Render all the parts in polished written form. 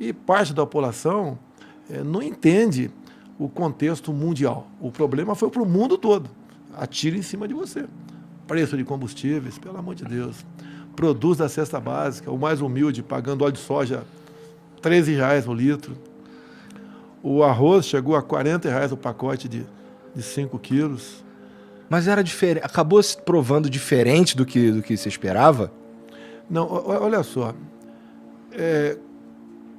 E parte da população não entende o contexto mundial. O problema foi para o mundo todo. Atira em cima de você. Preço de combustíveis, pelo amor de Deus. Produtos da cesta básica, o mais humilde, pagando óleo de soja R$13 o litro. O arroz chegou a R$40 o pacote de 5 quilos. Mas era diferente, acabou se provando diferente do que se esperava? Não, olha só.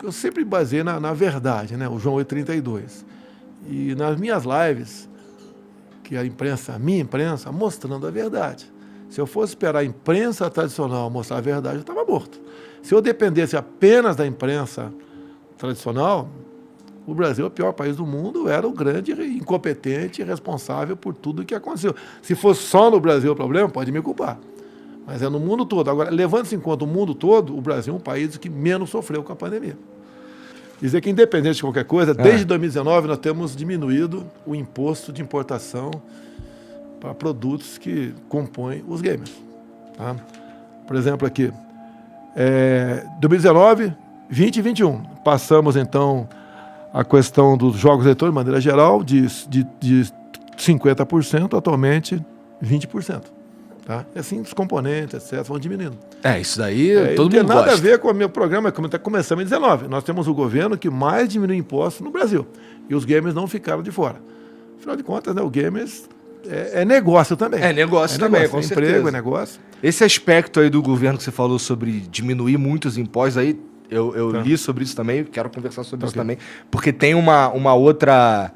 Eu sempre baseei na verdade, né? O João 8,32. E nas minhas lives, que a minha imprensa, mostrando a verdade. Se eu fosse esperar a imprensa tradicional mostrar a verdade, eu estava morto. Se eu dependesse apenas da imprensa tradicional, o Brasil é o pior país do mundo, era o grande incompetente e responsável por tudo o que aconteceu. Se fosse só no Brasil o problema, pode me culpar. Mas é no mundo todo. Agora, levando-se em conta o mundo todo, o Brasil é um país que menos sofreu com a pandemia. Dizer que, independente de qualquer coisa, desde 2019 nós temos diminuído o imposto de importação para produtos que compõem os games. Tá? Por exemplo, aqui, 2019, 20 e 21. Passamos, então, a questão dos jogos eletrônicos, de maneira geral, de 50%, atualmente 20%. Tá? E assim, os componentes, etc., vão diminuindo. Isso daí todo mundo gosta. Não tem nada a ver com o meu programa, como está começando em 2019. Nós temos o governo que mais diminui impostos no Brasil. E os gamers não ficaram de fora. Afinal de contas, né, o gamers é negócio também. É negócio também, com certeza. Emprego, é negócio. Esse aspecto aí do governo que você falou sobre diminuir muitos impostos aí, eu li sobre isso também, quero conversar sobre isso também, porque tem uma outra...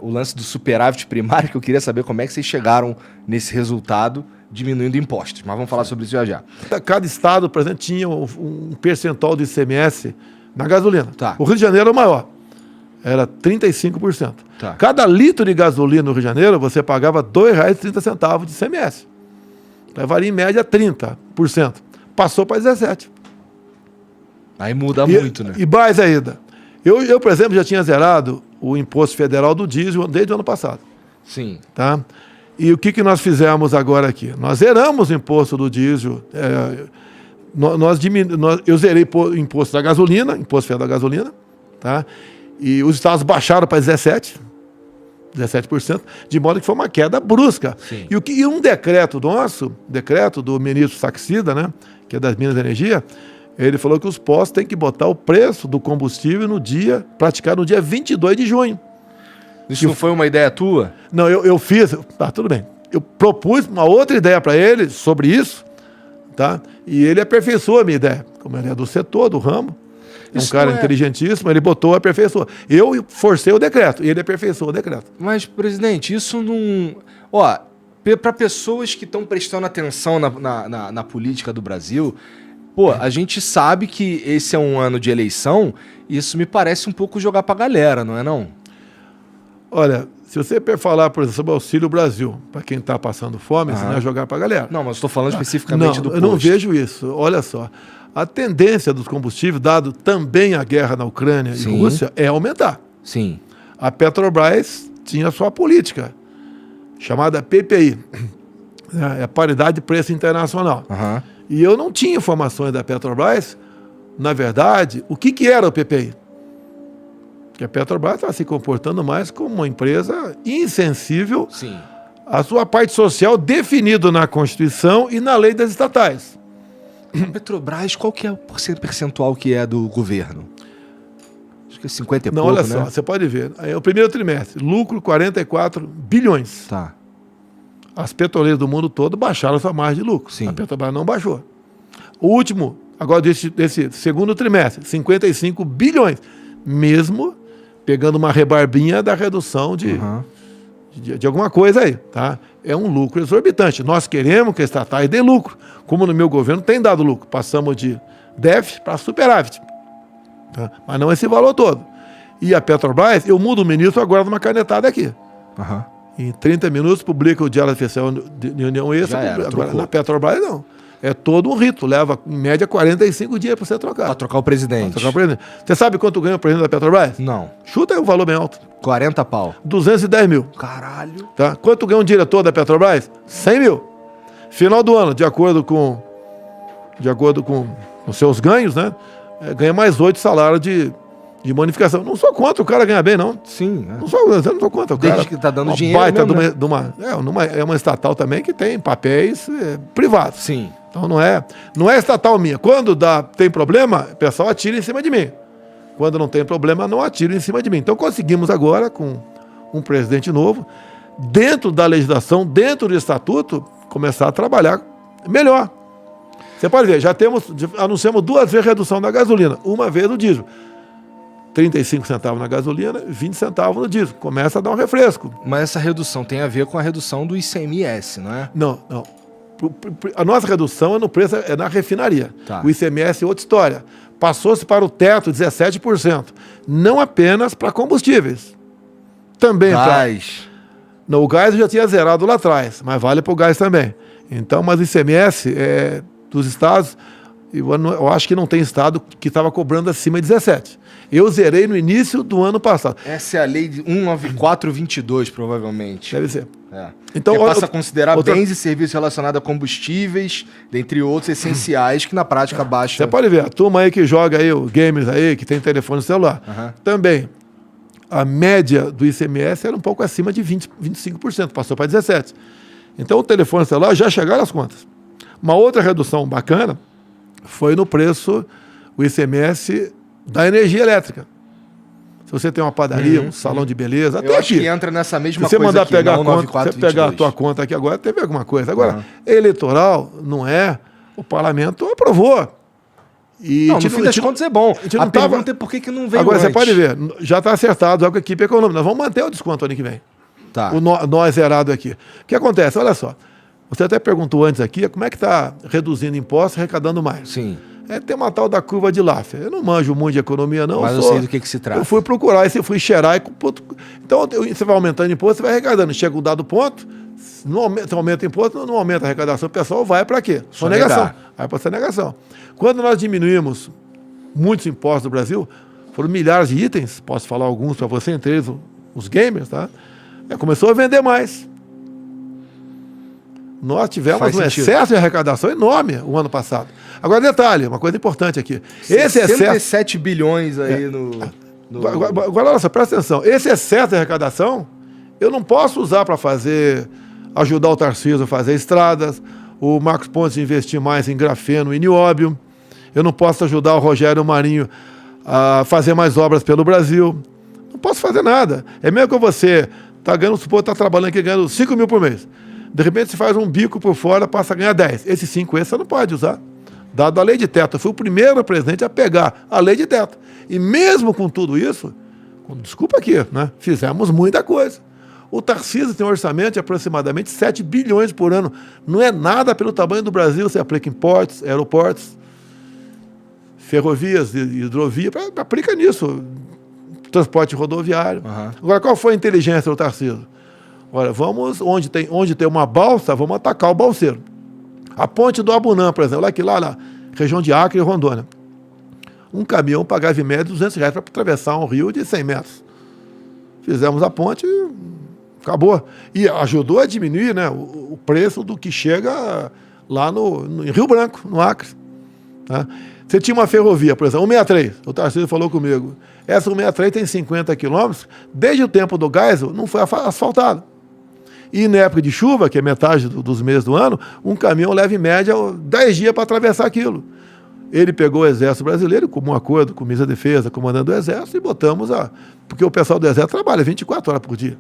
o lance do superávit primário, que eu queria saber como é que vocês chegaram nesse resultado diminuindo impostos. Mas vamos falar sobre isso já. Cada estado, por exemplo, tinha um percentual de ICMS na gasolina. Tá. O Rio de Janeiro é o maior. Era 35%. Tá. Cada litro de gasolina no Rio de Janeiro, você pagava R$ 2,30 de ICMS. Então, valia em média 30%. Passou para 17%. Aí muda muito, né? E mais ainda. Eu, por exemplo, já tinha zerado o imposto federal do diesel desde o ano passado. Sim. Tá? E o que nós fizemos agora aqui? Nós zeramos o imposto do diesel. Eu zerei o imposto da gasolina, imposto federal da gasolina. Tá? E os estados baixaram para 17%, de modo que foi uma queda brusca. Sim. E um decreto do ministro Saxida, né, que é das Minas e Energia, ele falou que os postos têm que botar o preço do combustível praticar no dia 22 de junho. Isso não foi uma ideia tua? Não, eu fiz, tudo bem. Eu propus uma outra ideia para ele sobre isso, tá? E ele aperfeiçoou a minha ideia. Como ele é do setor, do ramo, é um cara inteligentíssimo, ele botou, aperfeiçoou. Eu forcei o decreto e ele aperfeiçoou o decreto. Mas, presidente, isso não... para pessoas que estão prestando atenção na política do Brasil... a gente sabe que esse é um ano de eleição, e isso me parece um pouco jogar pra galera, não é não? Olha, se você falar, por exemplo, sobre o Auxílio Brasil, para quem está passando fome, isso não é jogar pra galera. Não, mas estou falando especificamente do posto. Eu não vejo isso. Olha só, a tendência dos combustíveis, dado também a guerra na Ucrânia e Rússia, é aumentar. Sim. A Petrobras tinha sua política, chamada PPI, a paridade de preço internacional. E eu não tinha informações da Petrobras, na verdade, o que era o PPI. Porque a Petrobras estava se comportando mais como uma empresa insensível à sua parte social definida na Constituição e na lei das estatais. A Petrobras, qual que é o percentual que é do governo? Acho que é 50 e pouco, olha né? só, você pode ver. O primeiro trimestre, lucro 44 bilhões. Tá. As petroleiras do mundo todo baixaram sua margem de lucro. Sim. A Petrobras não baixou. O último, agora desse segundo trimestre, 55 bilhões. Mesmo pegando uma rebarbinha da redução de alguma coisa aí. Tá? É um lucro exorbitante. Nós queremos que a estatais dê lucro. Como no meu governo tem dado lucro. Passamos de déficit para superávit. Tá? Mas não esse valor todo. E a Petrobras, eu mudo o ministro agora numa canetada aqui. Em 30 minutos publica o Diário Oficial de União Extra. Agora, na Petrobras, não. É todo um rito. Leva, em média, 45 dias para você trocar. Para trocar o presidente. Você sabe quanto ganha o presidente da Petrobras? Não. Chuta aí um valor bem alto. 40 pau. 210 mil. Caralho. Tá? Quanto ganha um diretor da Petrobras? 100 mil. Final do ano, de acordo com os seus ganhos, né? ganha mais 8 salários de bonificação. Não sou contra o cara ganhar bem, não. Sim. Não sou contra o cara. Desde que tá dando uma dinheiro baita mesmo, é uma estatal também que tem papéis privados. Sim. Então não é estatal minha. Quando tem problema, o pessoal atira em cima de mim. Quando não tem problema, não atira em cima de mim. Então conseguimos agora, com um presidente novo, dentro da legislação, dentro do estatuto, começar a trabalhar melhor. Você pode ver, anunciamos 2 vezes redução da gasolina, uma vez no diesel. 35 centavos na gasolina, 20 centavos no diesel. Começa a dar um refresco. Mas essa redução tem a ver com a redução do ICMS, não é? Não. A nossa redução é no preço, é na refinaria. Tá. O ICMS é outra história. Passou-se para o teto 17%. Não apenas para combustíveis. Também Gás. Não, o gás eu já tinha zerado lá atrás, mas vale para o gás também. Então, mas o ICMS dos estados, eu acho que não tem estado que estava cobrando acima de 17%. Eu zerei no início do ano passado. Essa é a lei de 19422, provavelmente. Deve ser. Então, que passa a considerar bens e serviços relacionados a combustíveis, dentre outros essenciais, que na prática baixa... Você pode ver, a turma aí que joga aí, os gamers aí, que tem telefone celular, também, a média do ICMS era um pouco acima de 25%, passou para 17%. Então, o telefone celular já chegaram às contas. Uma outra redução bacana foi no preço, o ICMS da energia elétrica. Se você tem uma padaria, um salão de beleza, até eu acho aqui. que entra nessa mesma se você coisa mandar aqui, pegar não a conta, você pegar a tua conta aqui agora, teve alguma coisa. Agora, eleitoral não é, o parlamento aprovou. E no fim das contas é bom. A pergunta é por que não veio agora, antes. você pode ver, já está acertado já com a equipe econômica. Nós vamos manter o desconto ano que vem. Tá. Nós zerado aqui. O que acontece? Olha só. Você até perguntou antes aqui, como é que está reduzindo impostos e arrecadando mais? Sim. Tem uma tal da curva de Laffer. Eu não manjo muito de economia, não. Mas eu sei do que se trata. Eu fui procurar, fui cheirar. Então, você vai aumentando imposto, você vai arrecadando. Chega um dado ponto, não aumenta imposto, não aumenta a arrecadação, o pessoal vai para quê? Sonegação. Vai para sonegação. Quando nós diminuímos muitos impostos do Brasil, foram milhares de itens, posso falar alguns para você, entre eles os gamers, tá? Começou a vender mais. Nós tivemos um excesso de arrecadação enorme o ano passado. Agora, detalhe, uma coisa importante aqui. Esse 67 bilhões aí no... Agora, olha só, presta atenção. Esse excesso de arrecadação, eu não posso usar para ajudar o Tarcísio a fazer estradas, o Marcos Pontes investir mais em grafeno e nióbio, eu não posso ajudar o Rogério Marinho a fazer mais obras pelo Brasil. Não posso fazer nada. É mesmo que você está trabalhando aqui ganhando 5 mil por mês. De repente você faz um bico por fora, passa a ganhar 10. Esses 5 você não pode usar. Dado a lei de teto. Eu fui o primeiro presidente a pegar a lei de teto. E mesmo com tudo isso, desculpa aqui, né? Fizemos muita coisa. O Tarcísio tem um orçamento de aproximadamente 7 bilhões por ano. Não é nada pelo tamanho do Brasil. Você aplica em portos, aeroportos, ferrovias, hidrovia, aplica nisso. Transporte rodoviário. Agora, qual foi a inteligência do Tarcísio? Olha, vamos, onde tem uma balsa, vamos atacar o balseiro. A ponte do Abunã, por exemplo, lá na região de Acre e Rondônia. Um caminhão pagava em média R$200 para atravessar um rio de 100 metros. Fizemos a ponte e acabou. E ajudou a diminuir, né, o preço do que chega lá em Rio Branco, no Acre. Tá? Você tinha uma ferrovia, por exemplo, 163, o Tarcísio falou comigo. Essa 163 tem 50 quilômetros, desde o tempo do Geisel não foi asfaltada. E na época de chuva, que é metade dos meses do ano, um caminhão leva em média 10 dias para atravessar aquilo. Ele pegou o Exército Brasileiro, como um acordo com o Ministro da Defesa, comandante do Exército, e botamos porque o pessoal do Exército trabalha 24 horas por dia.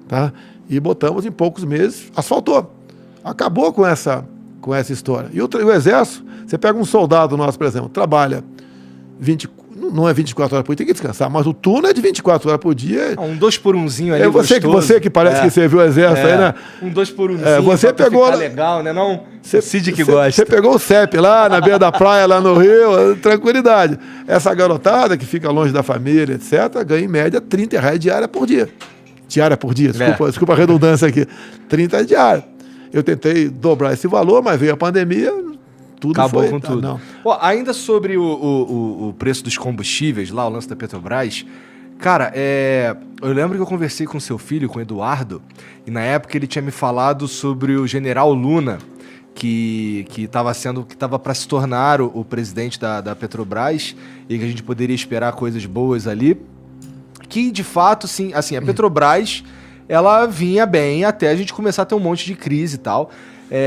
Tá? E botamos em poucos meses, asfaltou. Acabou com essa história. E o Exército, você pega um soldado nosso, por exemplo, trabalha não é 24 horas por dia, tem que descansar, mas o turno é de 24 horas por dia. Um 2 por 1zinho ali, você que parece que você viu o Exército aí, né? Um 2 por 1zinho, você pegou legal, né? Não, Cid que gosta. Você pegou o CEP lá, na beira da praia, lá no Rio, tranquilidade. Essa garotada que fica longe da família, etc., ganha em média R$30 diária por dia. Diária por dia, desculpa a redundância aqui. 30 diária. Eu tentei dobrar esse valor, mas veio a pandemia... Acabou com tudo. Não. Ainda sobre o preço dos combustíveis, lá o lance da Petrobras, cara, eu lembro que eu conversei com seu filho, com o Eduardo, e na época ele tinha me falado sobre o general Luna, que estava para se tornar o presidente da Petrobras e que a gente poderia esperar coisas boas ali, que de fato, sim, assim, a Petrobras ela vinha bem até a gente começar a ter um monte de crise e tal.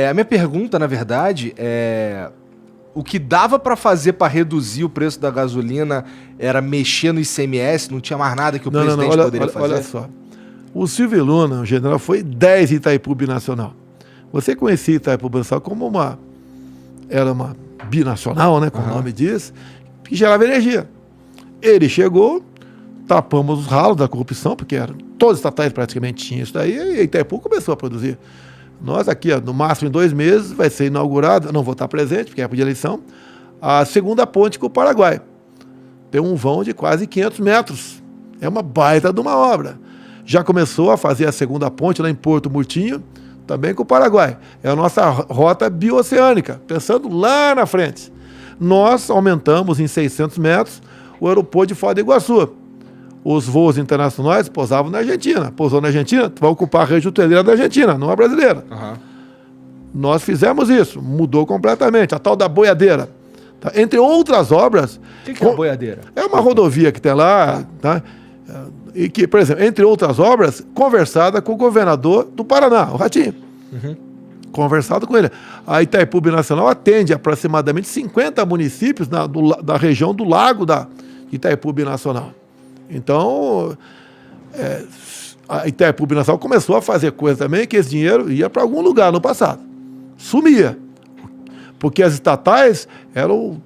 A minha pergunta, na verdade, é o que dava para fazer para reduzir o preço da gasolina era mexer no ICMS, não tinha mais nada que o presidente poderia fazer? Olha só, o Silvio Luna, o general, foi 10 em Itaipu Binacional. Você conhecia Itaipu Binacional como era uma binacional, né, como o nome diz, que gerava energia. Ele chegou, tapamos os ralos da corrupção, porque todos os estatais praticamente tinham isso daí, e Itaipu começou a produzir. Nós aqui, no máximo em 2 meses, vai ser inaugurada, não vou estar presente, porque é época de eleição, a segunda ponte com o Paraguai. Tem um vão de quase 500 metros. É uma baita de uma obra. Já começou a fazer a segunda ponte lá em Porto Murtinho, também com o Paraguai. É a nossa rota bioceânica, pensando lá na frente. Nós aumentamos em 600 metros o aeroporto de Foz do Iguaçu. Os voos internacionais pousavam na Argentina. Pousou na Argentina, vai ocupar a região hoteleira da Argentina, não a brasileira. Nós fizemos isso, mudou completamente. A tal da boiadeira. Tá? Entre outras obras... O que é a boiadeira? É uma rodovia que tem lá, tá? E que, por exemplo, entre outras obras, conversada com o governador do Paraná, o Ratinho. Conversado com ele. A Itaipu Binacional atende aproximadamente 50 municípios da região do lago da Itaipu Binacional. Então, a Itaipu Binacional começou a fazer coisa também que esse dinheiro ia para algum lugar no passado. Sumia. Porque as estatais eram o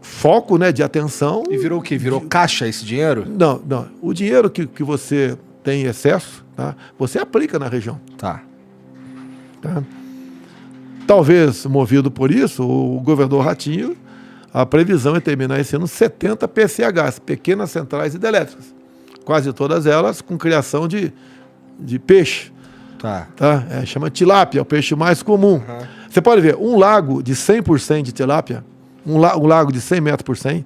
foco, né, de atenção. E virou o quê? Virou caixa esse dinheiro? Não. O dinheiro que você tem em excesso, tá, você aplica na região. Tá. Talvez, movido por isso, o governador Ratinho, a previsão é terminar esse ano 70 PCHs, pequenas centrais hidrelétricas. Quase todas elas com criação de peixe. Tá. Chama tilápia, é o peixe mais comum. Você pode ver, um lago de 100% de tilápia, um lago de 100 metros por 100,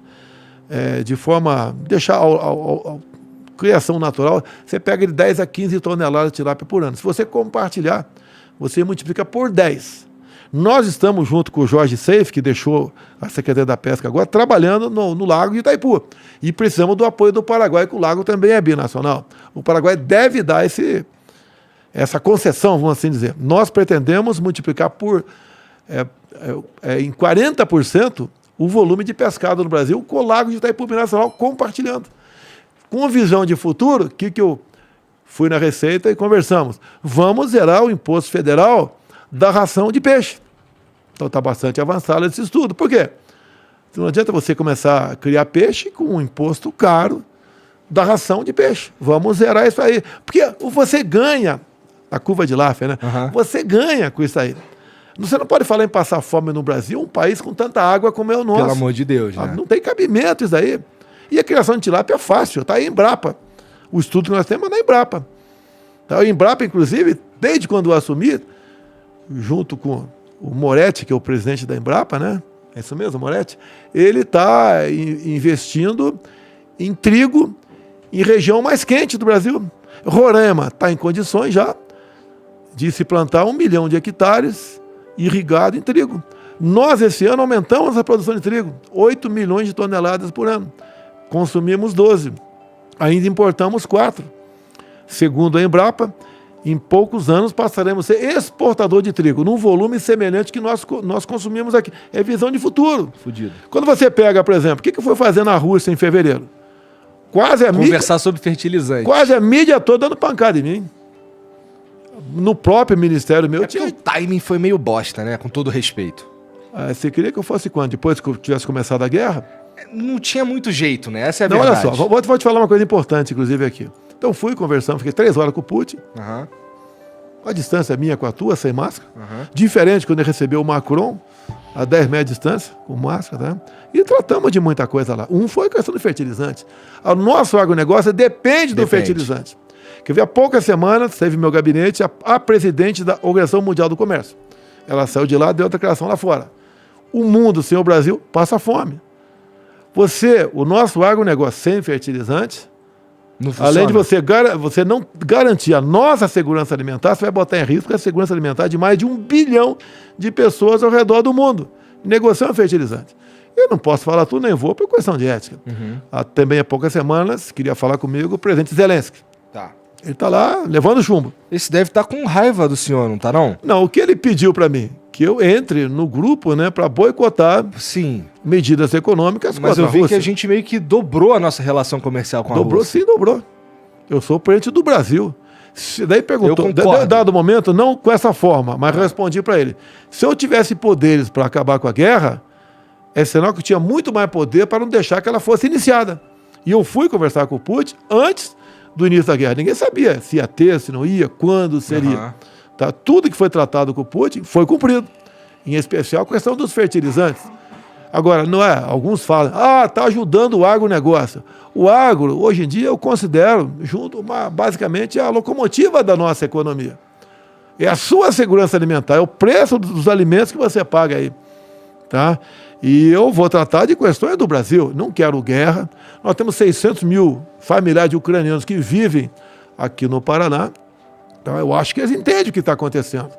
de forma... deixar a criação natural, você pega de 10 a 15 toneladas de tilápia por ano. Se você compartilhar, você multiplica por 10. Nós estamos, junto com o Jorge Seif, que deixou a Secretaria da Pesca agora, trabalhando no Lago de Itaipu. E precisamos do apoio do Paraguai, que o lago também é binacional. O Paraguai deve dar essa concessão, vamos assim dizer. Nós pretendemos multiplicar em 40% o volume de pescado no Brasil com o Lago de Itaipu Binacional compartilhando. Com visão de futuro, o que eu fui na Receita e conversamos? Vamos zerar o imposto federal da ração de peixe. Então está bastante avançado esse estudo. Por quê? Não adianta você começar a criar peixe com um imposto caro da ração de peixe. Vamos zerar isso aí. Porque você ganha, a curva de Laffer, né? Você ganha com isso aí. Você não pode falar em passar fome no Brasil, um país com tanta água como é o nosso. Pelo amor de Deus, né? Não tem cabimento isso aí. E a criação de tilápia é fácil, está aí em Embrapa. O estudo que nós temos é na Embrapa. Tá? A Embrapa, inclusive, desde quando eu assumi, junto com o Moretti, que é o presidente da Embrapa, né? É isso mesmo, Moretti? Ele está investindo em trigo em região mais quente do Brasil. Roraima está em condições já de se plantar 1 milhão de hectares irrigado em trigo. Nós, esse ano, aumentamos a produção de trigo, 8 milhões de toneladas por ano. Consumimos 12. Ainda importamos 4. Segundo a Embrapa, em poucos anos passaremos a ser exportador de trigo, num volume semelhante que nós consumimos aqui. É visão de futuro. Fudido. Quando você pega, por exemplo, o que foi fazer na Rússia em fevereiro? Conversar sobre fertilizante. Quase a mídia toda dando pancada em mim. No próprio ministério meu... O timing foi meio bosta, né? Com todo respeito. Você queria que eu fosse quando? Depois que eu tivesse começado a guerra? Não tinha muito jeito, né? Essa é a verdade. Olha só, vou te falar uma coisa importante, inclusive, aqui. Então fui conversando, fiquei 3 horas com o Putin. A distância minha com a tua, sem máscara. Diferente quando ele recebeu o Macron, a 10 metros de distância, com máscara, tá? E tratamos de muita coisa lá. Foi a questão do fertilizante. O nosso agronegócio depende do fertilizante. Quer ver, há poucas semanas, teve meu gabinete a presidente da Organização Mundial do Comércio. Ela saiu de lá, deu outra declaração lá fora. O mundo sem o Brasil passa fome. O nosso agronegócio sem fertilizante, Não funciona. Além de você não garantir a nossa segurança alimentar, você vai botar em risco a segurança alimentar de mais de 1 bilhão de pessoas ao redor do mundo, negociando fertilizante. Eu não posso falar tudo, nem vou, por questão de ética. Também há poucas semanas, queria falar comigo o presidente Zelensky. Tá. Ele está lá levando chumbo. Esse deve estar com raiva do senhor, não tá não? Não, o que ele pediu para mim? Que eu entre no grupo, né, para boicotar Sim. medidas econômicas Mas contra eu vi a Rússia. que a gente meio que dobrou a nossa relação comercial com a Dobrou, Rússia. sim, dobrou. Eu sou o presidente do Brasil. Daí perguntou, Eu concordo. dado momento, não com essa forma, mas respondi para ele. Se eu tivesse poderes para acabar com a guerra, é sinal que eu tinha muito mais poder para não deixar que ela fosse iniciada. E eu fui conversar com o Putin antes do início da guerra. Ninguém sabia se ia ter, se não ia, quando seria. Tá? Tudo que foi tratado com o Putin foi cumprido. Em especial a questão dos fertilizantes. Agora, não é? Alguns falam, está ajudando o agronegócio. O agro, hoje em dia, eu considero, basicamente, a locomotiva da nossa economia. É a sua segurança alimentar, é o preço dos alimentos que você paga aí. Tá? E eu vou tratar de questões do Brasil. Não quero guerra. Nós temos 600 mil familiares de ucranianos que vivem aqui no Paraná. Então, eu acho que eles entendem o que está acontecendo.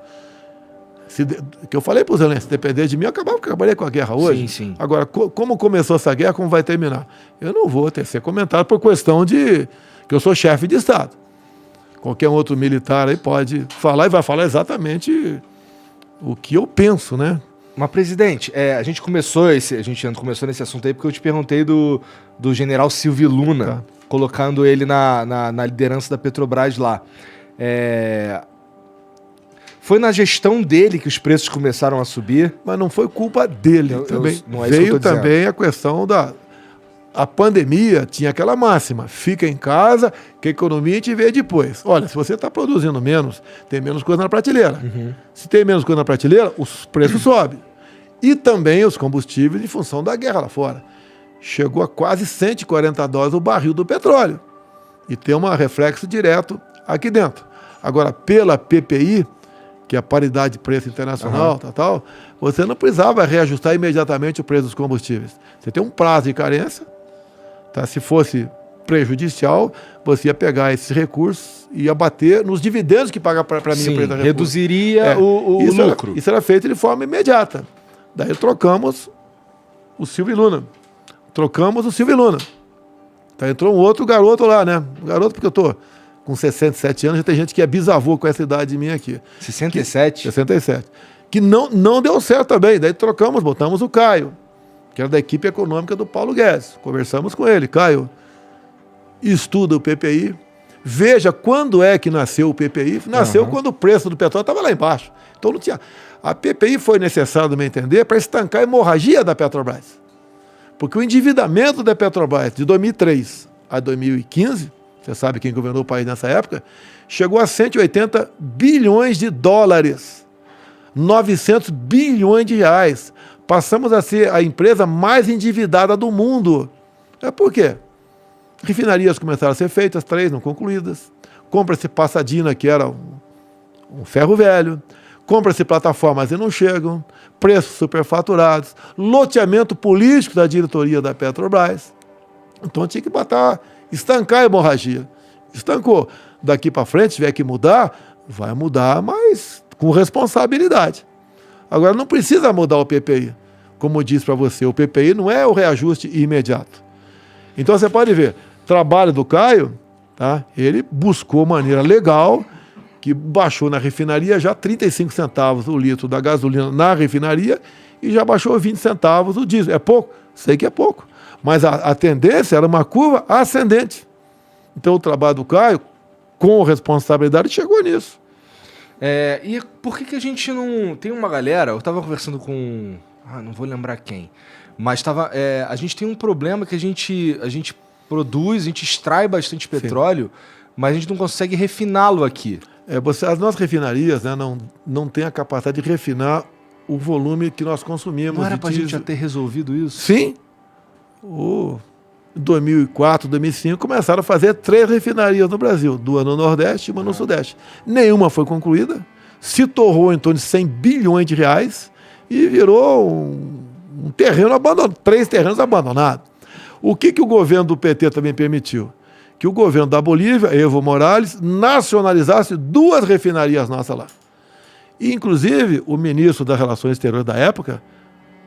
Que eu falei para os Zelensky, se depender de mim, eu acabaria com a guerra hoje. Sim, sim. Agora, como começou essa guerra, como vai terminar? Eu não vou ser comentado por questão de que eu sou chefe de Estado. Qualquer outro militar aí pode falar e vai falar exatamente o que eu penso, né? Mas, presidente, a gente começou nesse assunto aí porque eu te perguntei do general Silvio Luna, Tá. colocando ele na liderança da Petrobras lá. Foi na gestão dele que os preços começaram a subir? Mas não foi culpa dele também. Não é isso que eu Veio tô dizendo. também a questão a pandemia, tinha aquela máxima, fica em casa, que a economia a gente vê depois. Olha, se você está produzindo menos, tem menos coisa na prateleira. Se tem menos coisa na prateleira, os preços sobem. E também os combustíveis em função da guerra lá fora. Chegou a quase $140 o barril do petróleo. E tem um reflexo direto aqui dentro. Agora, pela PPI, que é a paridade de preço internacional, você não precisava reajustar imediatamente o preço dos combustíveis. Você tem um prazo de carência, tá? Se fosse prejudicial, você ia pegar esses recursos e ia bater nos dividendos que paga para mim a empresa. Reduziria o lucro. Isso era feito de forma imediata. Daí trocamos o Silvio Luna. Tá, entrou um outro garoto lá, né? Um garoto, porque eu tô com 67 anos, já tem gente que é bisavô com essa idade de mim aqui. 67? 67. Que não deu certo também. Daí botamos o Caio, que era da equipe econômica do Paulo Guedes. Conversamos com ele. Caio, estuda o PPI. Veja quando é que nasceu o PPI. Nasceu quando o preço do petróleo estava lá embaixo. Então não tinha... A PPI foi necessária, no meu entender, para estancar a hemorragia da Petrobras. Porque o endividamento da Petrobras de 2003 a 2015, você sabe quem governou o país nessa época, chegou a 180 bilhões de dólares, 900 bilhões de reais. Passamos a ser a empresa mais endividada do mundo. Por quê? Refinarias começaram a ser feitas, 3 não concluídas. Compra-se Passadina, que era um ferro velho. Compra-se plataformas e não chegam. Preços superfaturados. Loteamento político da diretoria da Petrobras. Então tinha que estancar a hemorragia. Estancou. Daqui para frente, se tiver que mudar, vai mudar, mas com responsabilidade. Agora, não precisa mudar o PPI. Como eu disse para você, o PPI não é o reajuste imediato. Então, você pode ver, trabalho do Caio, tá? Ele buscou maneira legal, que baixou na refinaria já 35 centavos o litro da gasolina na refinaria e já baixou 20 centavos o diesel. É pouco? Sei que é pouco. Mas a tendência era uma curva ascendente. Então, o trabalho do Caio, com responsabilidade, chegou nisso. E por que a gente não... Tem uma galera, eu estava conversando com... não vou lembrar quem. Mas a gente tem um problema que a gente produz, a gente extrai bastante petróleo, mas a gente não consegue refiná-lo aqui. As nossas refinarias, né, não têm a capacidade de refinar o volume que nós consumimos. Não era para a gente já ter resolvido isso? Sim. Em 2004, 2005, começaram a fazer 3 refinarias no Brasil, 2 no Nordeste e 1 no Sudeste. Nenhuma foi concluída, se torrou em torno de 100 bilhões de reais e virou um terreno abandonado, 3 terrenos abandonados. O que o governo do PT também permitiu? que o governo da Bolívia, Evo Morales, nacionalizasse 2 refinarias nossas lá. E, inclusive, o ministro das Relações Exteriores da época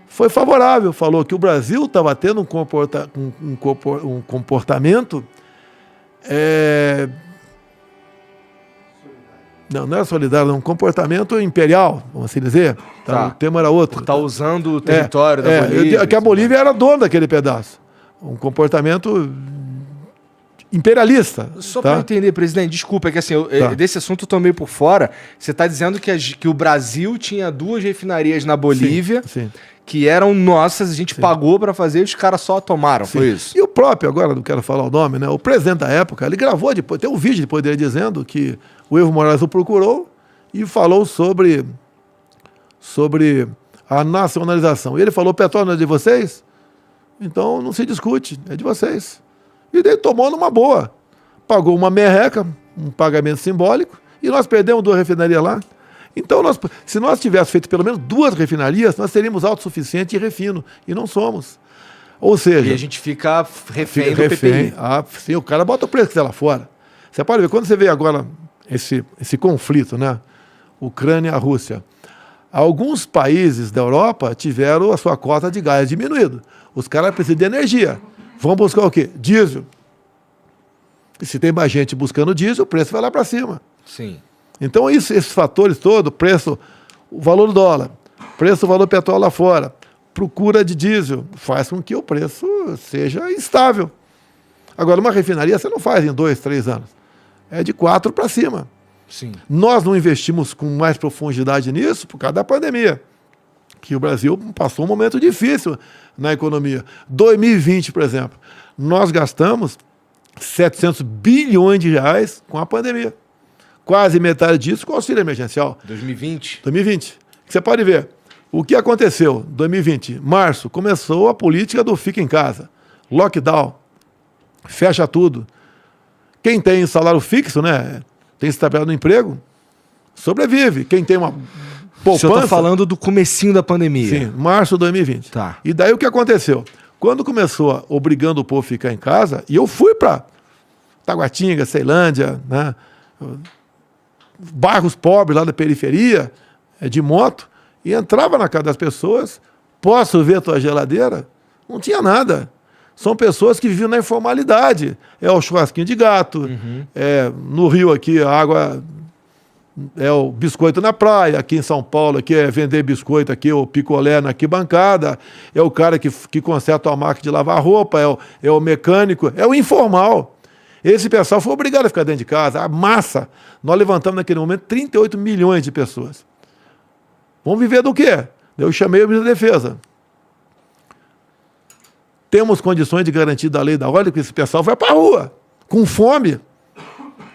foi favorável, falou que o Brasil estava tendo um comportamento... Não era solidário, um comportamento imperial, vamos assim dizer. Tá. O tema era outro. Está usando o território da Bolívia. Que a Bolívia era dona daquele pedaço. Um comportamento imperialista. Só para eu entender, presidente, desculpa, é que assim, desse assunto eu tô meio por fora. Você está dizendo que o Brasil tinha 2 refinarias na Bolívia, sim. Que eram nossas, a gente pagou para fazer e os caras só tomaram, foi isso? E o próprio, agora não quero falar o nome, né? O presidente da época, ele gravou, depois, tem um vídeo depois dele dizendo que o Evo Morales o procurou e falou sobre a nacionalização. E ele falou, petróleo não é de vocês? Então não se discute, é de vocês. E daí tomou numa boa. Pagou uma merreca, um pagamento simbólico, e nós perdemos 2 refinarias lá. Então, se nós tivéssemos feito pelo menos 2 refinarias, nós teríamos autossuficiente e refino. E não somos. Ou seja... E a gente fica refém do PPI. Sim, o cara bota o preço que quiser lá fora. Você pode ver, quando você vê agora esse conflito, né? Ucrânia-Rússia, alguns países da Europa tiveram a sua cota de gás diminuído. Os caras precisam de energia. Vão buscar o quê? Diesel. E se tem mais gente buscando diesel, o preço vai lá para cima. Sim. Então, esses fatores todos, preço, o valor do dólar, preço do valor do petróleo lá fora, procura de diesel, faz com que o preço seja estável. Agora, uma refinaria você não faz em 2, 3 anos. É de 4 para cima. Sim. Nós não investimos com mais profundidade nisso por causa da pandemia, que o Brasil passou um momento difícil na economia. 2020, por exemplo, nós gastamos 700 bilhões de reais com a pandemia. Quase metade disso com auxílio emergencial. 2020? 2020. Você pode ver. O que aconteceu em 2020? Março, começou a política do fica em casa. Lockdown. Fecha tudo. Quem tem salário fixo, né? Tem estabilidade no emprego, sobrevive. Quem tem uma poupança... O senhor está falando do comecinho da pandemia. Sim, março de 2020. Tá. E daí o que aconteceu? Quando começou obrigando o povo a ficar em casa, e eu fui para Taguatinga, Ceilândia, né? Bairros pobres lá da periferia, de moto, e entrava na casa das pessoas, posso ver a tua geladeira? Não tinha nada. São pessoas que viviam na informalidade. É o churrasquinho de gato, no Rio aqui a água é o biscoito na praia, aqui em São Paulo aqui é vender biscoito aqui, o picolé na arquibancada, é o cara que conserta a máquina de lavar roupa, é o mecânico, é o informal. Esse pessoal foi obrigado a ficar dentro de casa, a massa. Nós levantamos naquele momento 38 milhões de pessoas. Vamos viver do quê? Eu chamei o ministro da Defesa. Temos condições de garantir da lei da ordem que esse pessoal vai para a rua, com fome.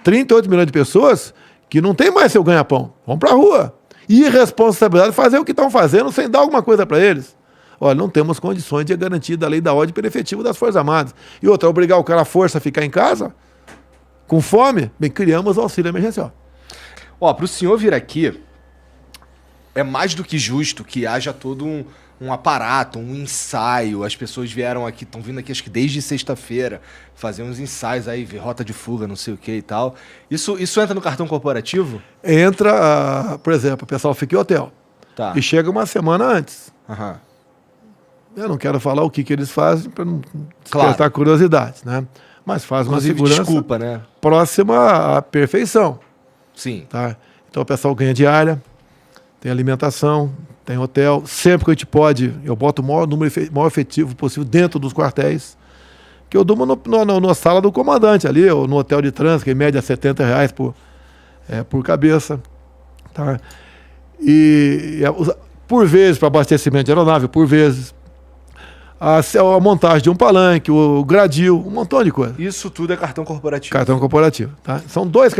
38 milhões de pessoas que não tem mais seu ganha-pão. Vão para a rua. Irresponsabilidade de fazer o que estão fazendo sem dar alguma coisa para eles. Olha, não temos condições de garantir da lei da ordem pelo efetivo das Forças Armadas. E outra, obrigar o cara à força a ficar em casa, com fome, bem, criamos o auxílio emergencial. Para o senhor vir aqui, é mais do que justo que haja todo um aparato, um ensaio. As pessoas vieram aqui, estão vindo aqui acho que desde sexta-feira, fazer uns ensaios aí, ver rota de fuga, não sei o que e tal. Isso entra no cartão corporativo? Entra, por exemplo, o pessoal fica em hotel. Tá. E chega uma semana antes. Aham. Eu não quero falar o que eles fazem para não despertar curiosidade, né? Mas faz uma segurança próxima à perfeição. Sim. Tá? Então o pessoal ganha diária, tem alimentação, tem hotel. Sempre que a gente pode, eu boto o maior efetivo possível dentro dos quartéis, que eu durmo na sala do comandante ali, ou no hotel de trânsito, que em média R$70 por cabeça. Tá? E por vezes, para abastecimento de aeronave, por vezes. A montagem de um palanque, o gradil, um montão de coisa. Isso tudo é cartão corporativo. Cartão corporativo. Tá? São 3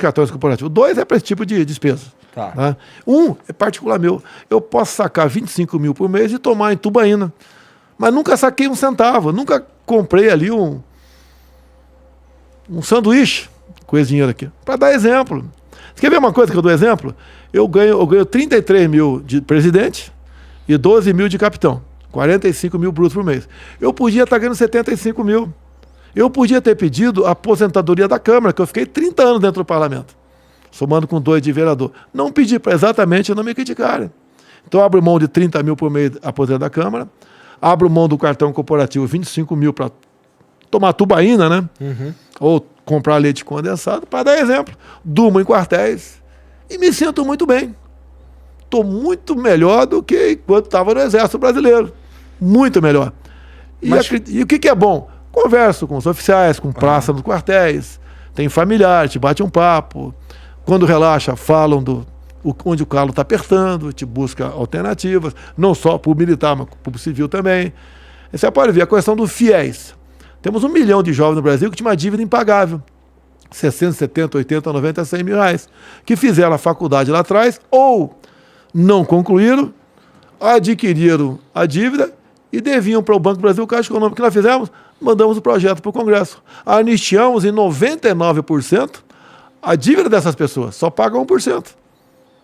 cartões corporativos. 2 é para esse tipo de despesa. Tá. Tá? Um é particular meu. Eu posso sacar 25 mil por mês e tomar em Tubaína. Mas nunca saquei um centavo. Nunca comprei ali um sanduíche com esse dinheiro aqui. Para dar exemplo. Você quer ver uma coisa que eu dou exemplo? Eu ganho 33 mil de presidente e 12 mil de capitão. 45 mil brutos por mês. Eu podia estar ganhando 75 mil. Eu podia ter pedido a aposentadoria da Câmara, que eu fiquei 30 anos dentro do parlamento, somando com 2 de vereador. Não pedi para exatamente não me criticarem. Então, abro mão de 30 mil por mês aposento da Câmara, abro mão do cartão corporativo 25 mil para tomar tubaína, né? Ou comprar leite condensado, para dar exemplo. Durmo em quartéis e me sinto muito bem. Estou muito melhor do que quando estava no Exército Brasileiro. Muito melhor. E o que é bom? Converso com os oficiais, com praça nos quartéis, tem familiar, te bate um papo. Quando relaxa, falam onde o calo está apertando, te busca alternativas, não só para o militar, mas para o civil também. E você pode ver a questão dos fiéis. Temos 1 milhão de jovens no Brasil que tinha uma dívida impagável. 60, 70, 80, 90, 100 mil reais. Que fizeram a faculdade lá atrás ou não concluíram, adquiriram a dívida e deviam para o Banco do Brasil, Caixa Econômica. O que nós fizemos? Mandamos o projeto para o Congresso. Anistiamos em 99% a dívida dessas pessoas. Só pagam 1%.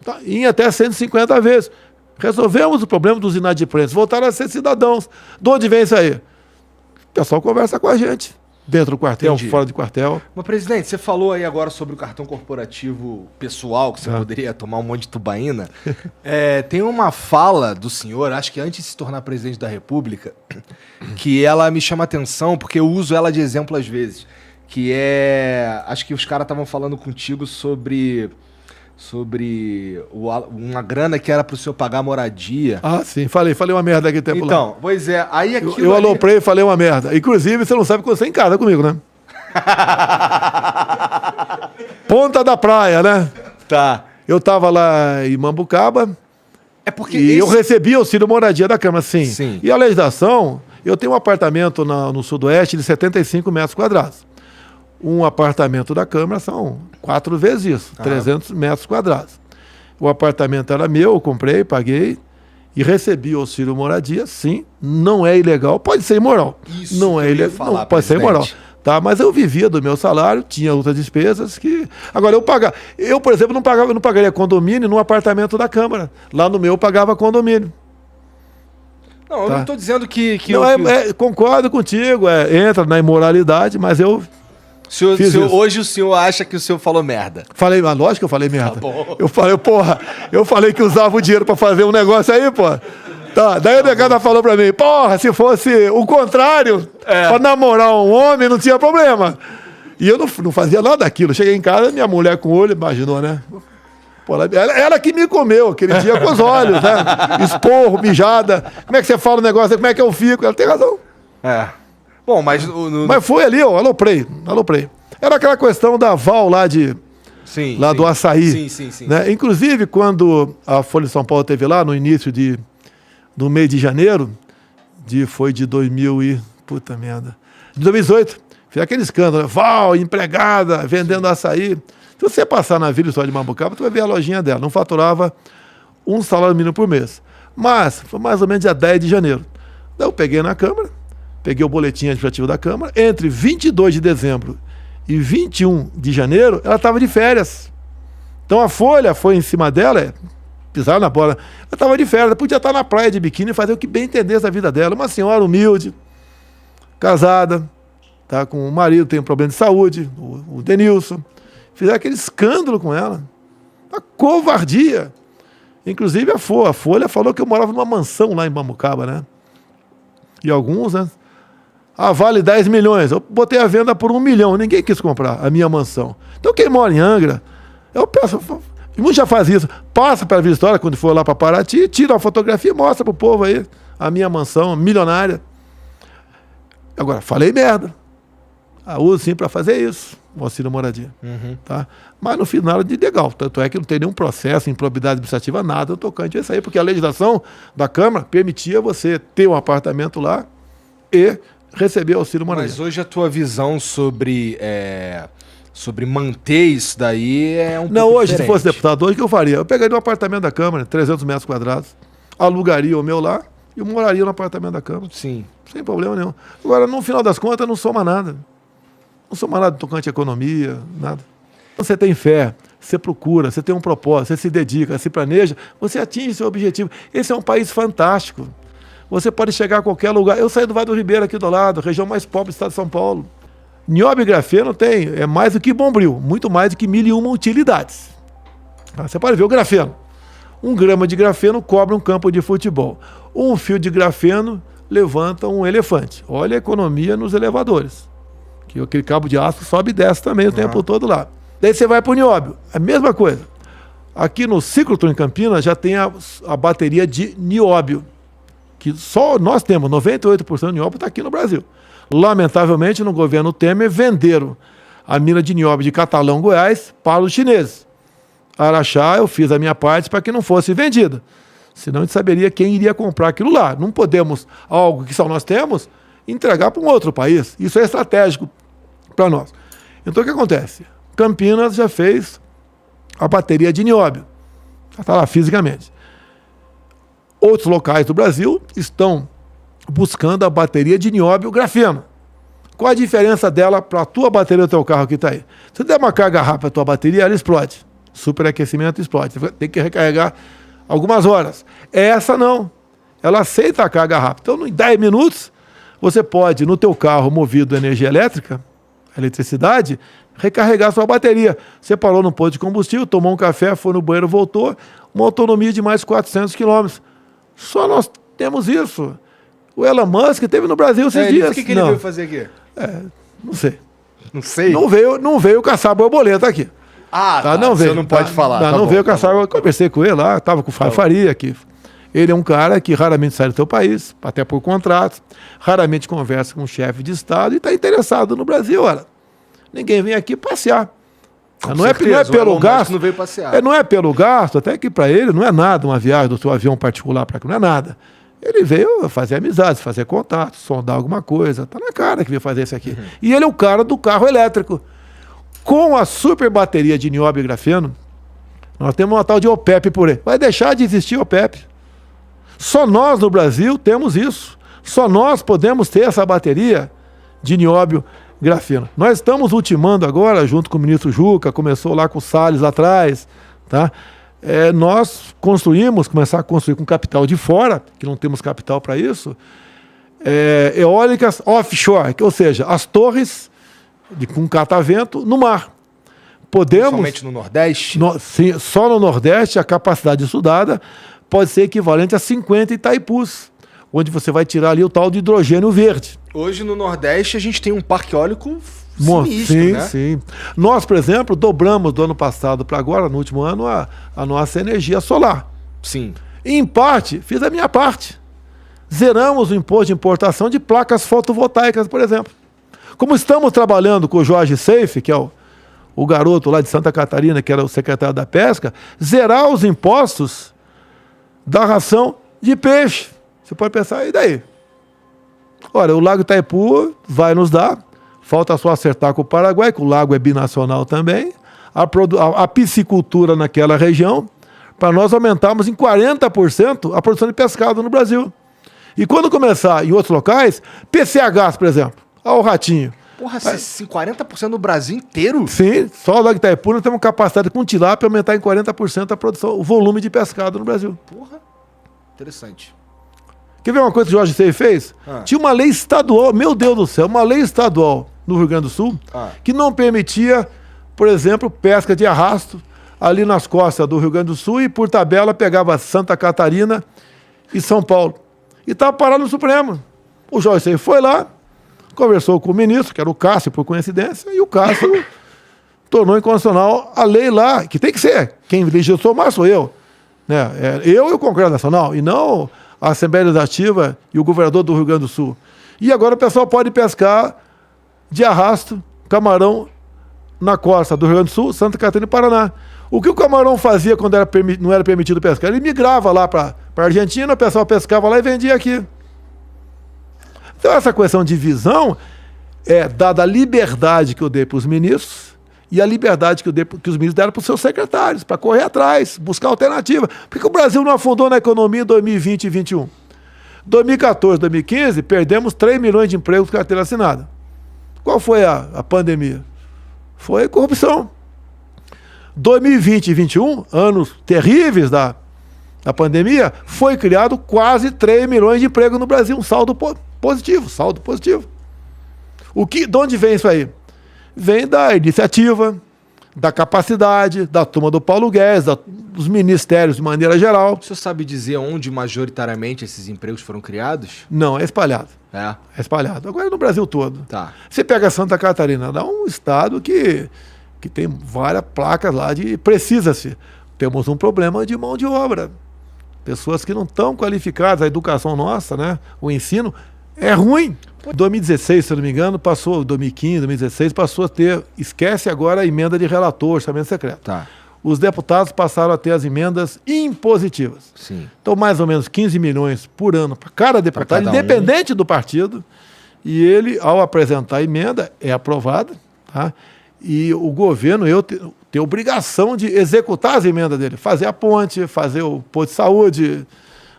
Tá? Em até 150 vezes. Resolvemos o problema dos inadimplentes. Voltaram a ser cidadãos. De onde vem isso aí? O pessoal conversa com a gente. Dentro do quartel, fora do quartel. Mas, presidente, você falou aí agora sobre o cartão corporativo pessoal, que você poderia tomar um monte de tubaína. Tem uma fala do senhor, acho que antes de se tornar presidente da República, que ela me chama atenção, porque eu uso ela de exemplo às vezes. Que é... Acho que os caras estavam falando contigo sobre uma grana que era pro senhor pagar moradia. Ah, sim. Falei uma merda aqui tempo lá. Então, pois é. Aí aquilo eu aloprei e falei uma merda. Inclusive, você não sabe que você em casa comigo, né? Ponta da praia, né? Tá. Eu tava lá em Mambucaba. É porque eu recebi auxílio moradia da Câmara, sim. Sim. E a legislação, eu tenho um apartamento no Sudoeste de 75 metros quadrados. Um apartamento da Câmara são 4 vezes isso, 300 metros quadrados. O apartamento era meu, eu comprei, paguei e recebi o auxílio moradia, sim, não é ilegal, pode ser imoral. Isso não é ilegal, não, pode ser imoral. Tá, mas eu vivia do meu salário, tinha outras despesas que... Agora, eu, por exemplo, não pagaria condomínio num apartamento da Câmara. Lá no meu eu pagava condomínio. Não, eu não estou dizendo que não, concordo contigo, entra na imoralidade, mas eu... Hoje o senhor acha que o senhor falou merda? Falei, mas lógico que eu falei merda. Tá bom. Eu falei que usava o dinheiro pra fazer um negócio aí, pô. Tá, daí o negado falou pra mim, porra, se fosse o contrário, pra namorar um homem não tinha problema. E eu não fazia nada daquilo. Cheguei em casa, minha mulher com o olho, imaginou, né? Pô, ela que me comeu aquele dia com os olhos, né? Esporro, mijada. Como é que você fala o negócio? Como é que eu fico? Ela tem razão. Bom, mas... Mas foi ali, ó, aloprei. Era aquela questão da Val lá do açaí. Sim. Né? Inclusive, quando a Folha de São Paulo teve lá, no início do mês de janeiro, foi de 2018, fez aquele escândalo, Val, empregada, vendendo açaí. Se você passar na Vila História de Mambucaba, tu vai ver a lojinha dela. Não faturava um salário mínimo por mês. Mas foi mais ou menos dia 10 de janeiro. Daí eu peguei na Câmara, peguei o boletim administrativo da Câmara. Entre 22 de dezembro e 21 de janeiro, ela estava de férias. Então a Folha foi em cima dela, pisaram na bola. Ela estava de férias, ela podia estar na praia de biquíni e fazer o que bem entendesse da vida dela. Uma senhora humilde, casada, tá, com o marido, tem um problema de saúde, o Denilson. Fizeram aquele escândalo com ela. Uma covardia. Inclusive a Folha falou que eu morava numa mansão lá em Mambucaba, né? E alguns, né? Vale 10 milhões. Eu botei a venda por 1 milhão. Ninguém quis comprar a minha mansão. Então quem mora em Angra, eu peço... Muitos já faz isso. Passa pela Vila História, quando for lá para Paraty, tira uma fotografia e mostra pro povo aí a minha mansão milionária. Agora, falei merda. Uso sim para fazer isso, o auxílio moradia. Tá? Mas não fiz nada de legal. Tanto é que não tem nenhum processo, improbidade administrativa, nada tocante a isso aí, porque a legislação da Câmara permitia você ter um apartamento lá e receber auxílio moradia. Mas hoje a tua visão sobre manter isso daí é um pouco hoje, diferente. Se fosse deputado, hoje o que eu faria? Eu pegaria um apartamento da Câmara, 300 metros quadrados, alugaria o meu lá e eu moraria no apartamento da Câmara. Sim. Sem problema nenhum. Agora, no final das contas, não soma nada. Não soma nada tocante à economia, nada. Você tem fé, você procura, você tem um propósito, você se dedica, se planeja, você atinge seu objetivo. Esse é um país fantástico. Você pode chegar a qualquer lugar. Eu saí do Vale do Ribeira aqui do lado, região mais pobre do estado de São Paulo. Nióbio e grafeno é mais do que bombril, muito mais do que 1001 utilidades. Você pode ver o grafeno. 1 grama de grafeno cobre um campo de futebol. 1 fio de grafeno levanta um elefante. Olha a economia nos elevadores. Que aquele cabo de aço sobe e desce também o tempo todo lá. Daí você vai para o nióbio. A mesma coisa. Aqui no Ciclotron em Campinas já tem a bateria de nióbio. Que só nós temos. 98% do nióbio está aqui no Brasil. Lamentavelmente, no governo Temer, venderam a mina de nióbio de Catalão, Goiás, para os chineses. Araxá, eu fiz a minha parte para que não fosse vendida. Senão a gente saberia quem iria comprar aquilo lá. Não podemos, algo que só nós temos, entregar para um outro país. Isso é estratégico para nós. Então o que acontece? Campinas já fez a bateria de nióbio. Já está lá fisicamente. Outros locais do Brasil estão buscando a bateria de nióbio grafeno. Qual a diferença dela para a tua bateria do teu carro que está aí? Se der uma carga rápida a tua bateria, ela explode. Superaquecimento explode. Você tem que recarregar algumas horas. Essa não. Ela aceita a carga rápida. Então, em 10 minutos, você pode, no teu carro movido a energia elétrica, eletricidade, recarregar sua bateria. Você parou no posto de combustível, tomou um café, foi no banheiro, voltou. Uma autonomia de mais de 400 quilômetros. Só nós temos isso. O Elon Musk teve no Brasil esses dias. O que ele veio fazer aqui? Não sei. Não sei? Não veio caçar borboleta aqui. Tá, não veio. Você não pode falar. Não veio caçar. Eu conversei com ele lá, estava com o Fábio Faria aqui. Ele é um cara que raramente sai do seu país, até por contratos, raramente conversa com um chefe de Estado e está interessado no Brasil. Olha, ninguém vem aqui passear. Não é pelo gasto. Não veio passear. Não é pelo gasto, até que para ele não é nada uma viagem do seu avião particular para cá, não é nada. Ele veio fazer amizades, fazer contatos, sondar alguma coisa. Tá na cara que veio fazer isso aqui. E ele é o cara do carro elétrico. Com a super bateria de nióbio e grafeno, nós temos uma tal de OPEP por aí. Vai deixar de existir OPEP. Só nós no Brasil temos isso. Só nós podemos ter essa bateria de nióbio e grafeno. Nós estamos ultimando agora, junto com o ministro Juca, começou lá com o Salles lá atrás, tá? Nós começar a construir com capital de fora, que não temos capital para isso, eólicas offshore, ou seja, as torres com catavento no mar. Podemos... Somente no Nordeste? Sim, só no Nordeste a capacidade estudada pode ser equivalente a 50 Itaipus, onde você vai tirar ali o tal de hidrogênio verde. Hoje no Nordeste a gente tem um parque eólico sinistro, sim, né? Sim. Nós, por exemplo, dobramos do ano passado para agora, no último ano, a nossa energia solar. Sim. E, em parte, fiz a minha parte. Zeramos o imposto de importação de placas fotovoltaicas, por exemplo. Como estamos trabalhando com o Jorge Seife, que é o garoto lá de Santa Catarina, que era o secretário da Pesca, zerar os impostos da ração de peixe. Você pode pensar, e daí? Olha, o Lago vai nos dar, falta só acertar com o Paraguai, que o lago é binacional também, a piscicultura naquela região, para nós aumentarmos em 40% a produção de pescado no Brasil. E quando começar em outros locais, PCH, por exemplo, olha o ratinho. Porra, 40% no Brasil inteiro? Sim, só o Lago Itaipu nós temos capacidade com tilápia aumentar em 40% a produção, o volume de pescado no Brasil. Porra, interessante. Quer ver uma coisa que o Jorge Seife fez? Tinha uma lei estadual, meu Deus do céu, uma lei estadual no Rio Grande do Sul que não permitia, por exemplo, pesca de arrasto ali nas costas do Rio Grande do Sul e, por tabela, pegava Santa Catarina e São Paulo. E estava parado no Supremo. O Jorge Seife foi lá, conversou com o ministro, que era o Cássio, por coincidência, e o Cássio tornou inconstitucional a lei lá, que tem que ser. Quem legislou mais sou eu. Né? Eu e o Congresso Nacional, e não a Assembleia Legislativa e o governador do Rio Grande do Sul. E agora o pessoal pode pescar de arrasto camarão na costa do Rio Grande do Sul, Santa Catarina e Paraná. O que o camarão fazia quando não era permitido pescar? Ele migrava lá para a Argentina, o pessoal pescava lá e vendia aqui. Então essa questão de visão é dada a liberdade que eu dei para os ministros e a liberdade que os ministros deram para os seus secretários, para correr atrás, buscar alternativa. Por que o Brasil não afundou na economia em 2020 e 2021? 2014, 2015, perdemos 3 milhões de empregos com carteira assinada. Qual foi a pandemia? Foi corrupção. 2020 e 2021, anos terríveis da pandemia, foi criado quase 3 milhões de empregos no Brasil, um saldo positivo. De onde vem isso aí? Vem da iniciativa, da capacidade, da turma do Paulo Guedes, dos ministérios de maneira geral. O senhor sabe dizer onde majoritariamente esses empregos foram criados? Não, é espalhado. É espalhado. Agora é no Brasil todo. Tá. Você pega Santa Catarina, dá um estado que tem várias placas lá de precisa-se. Temos um problema de mão de obra. Pessoas que não estão qualificadas, a educação nossa, né? O ensino é ruim. Em 2016, se eu não me engano, 2015, 2016, passou a ter, esquece agora a emenda de relator, orçamento secreto. Tá. Os deputados passaram a ter as emendas impositivas. Sim. Então, mais ou menos 15 milhões por ano para cada deputado, independente do partido. E ele, ao apresentar a emenda, é aprovada, tá? E o governo, tem obrigação de executar as emendas dele, fazer a ponte, fazer o posto de saúde,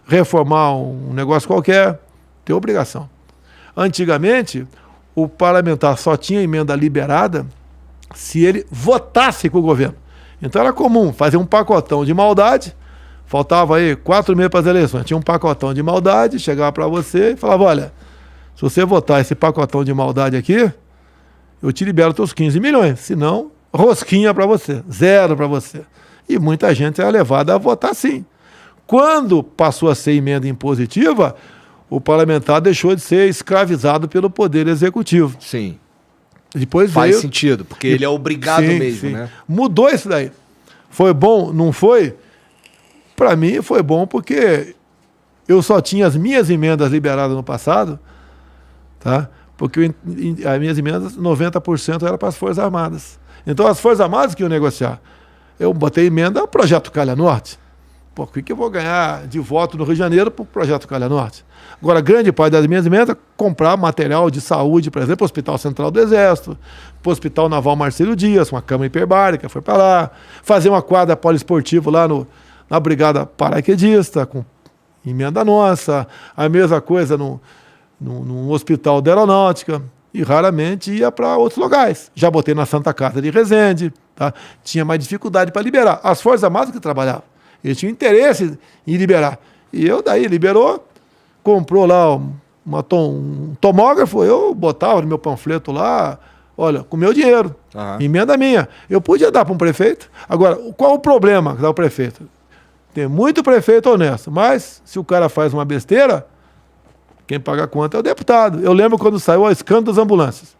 reformar um negócio qualquer, tem obrigação. Antigamente, o parlamentar só tinha emenda liberada se ele votasse com o governo. Então era comum fazer um pacotão de maldade, faltava aí 4 meses para as eleições, tinha um pacotão de maldade, chegava para você e falava, olha, se você votar esse pacotão de maldade aqui, eu te libero os teus 15 milhões, senão rosquinha para você, zero para você. E muita gente era levada a votar sim. Quando passou a ser emenda impositiva, o parlamentar deixou de ser escravizado pelo Poder Executivo. Sim. Depois faz sentido, porque ele é obrigado mesmo, sim. Né? Mudou isso daí. Foi bom? Não foi? Para mim foi bom porque eu só tinha as minhas emendas liberadas no passado, tá? Porque as minhas emendas, 90% era para as Forças Armadas. Então as Forças Armadas que iam negociar. Eu botei emenda Projeto Calha Norte. Pô, o que eu vou ganhar de voto no Rio de Janeiro para o Projeto Calha Norte? Agora, grande parte das minhas emendas, comprar material de saúde, por exemplo, para o Hospital Central do Exército, para o Hospital Naval Marcelo Dias, uma cama hiperbárica, foi para lá, fazer uma quadra poliesportiva lá na Brigada Paraquedista, com emenda nossa, a mesma coisa no Hospital da Aeronáutica, e raramente ia para outros locais. Já botei na Santa Casa de Resende, tá? Tinha mais dificuldade para liberar. As Forças Armadas que trabalhavam, eles tinham interesse em liberar. E eu daí liberou, comprou lá um tomógrafo, eu botava no meu panfleto lá, olha, com meu dinheiro, emenda minha. Eu podia dar para um prefeito. Agora, qual o problema que dá o prefeito? Tem muito prefeito honesto, mas se o cara faz uma besteira, quem paga a conta é o deputado. Eu lembro quando saiu o escândalo das ambulâncias.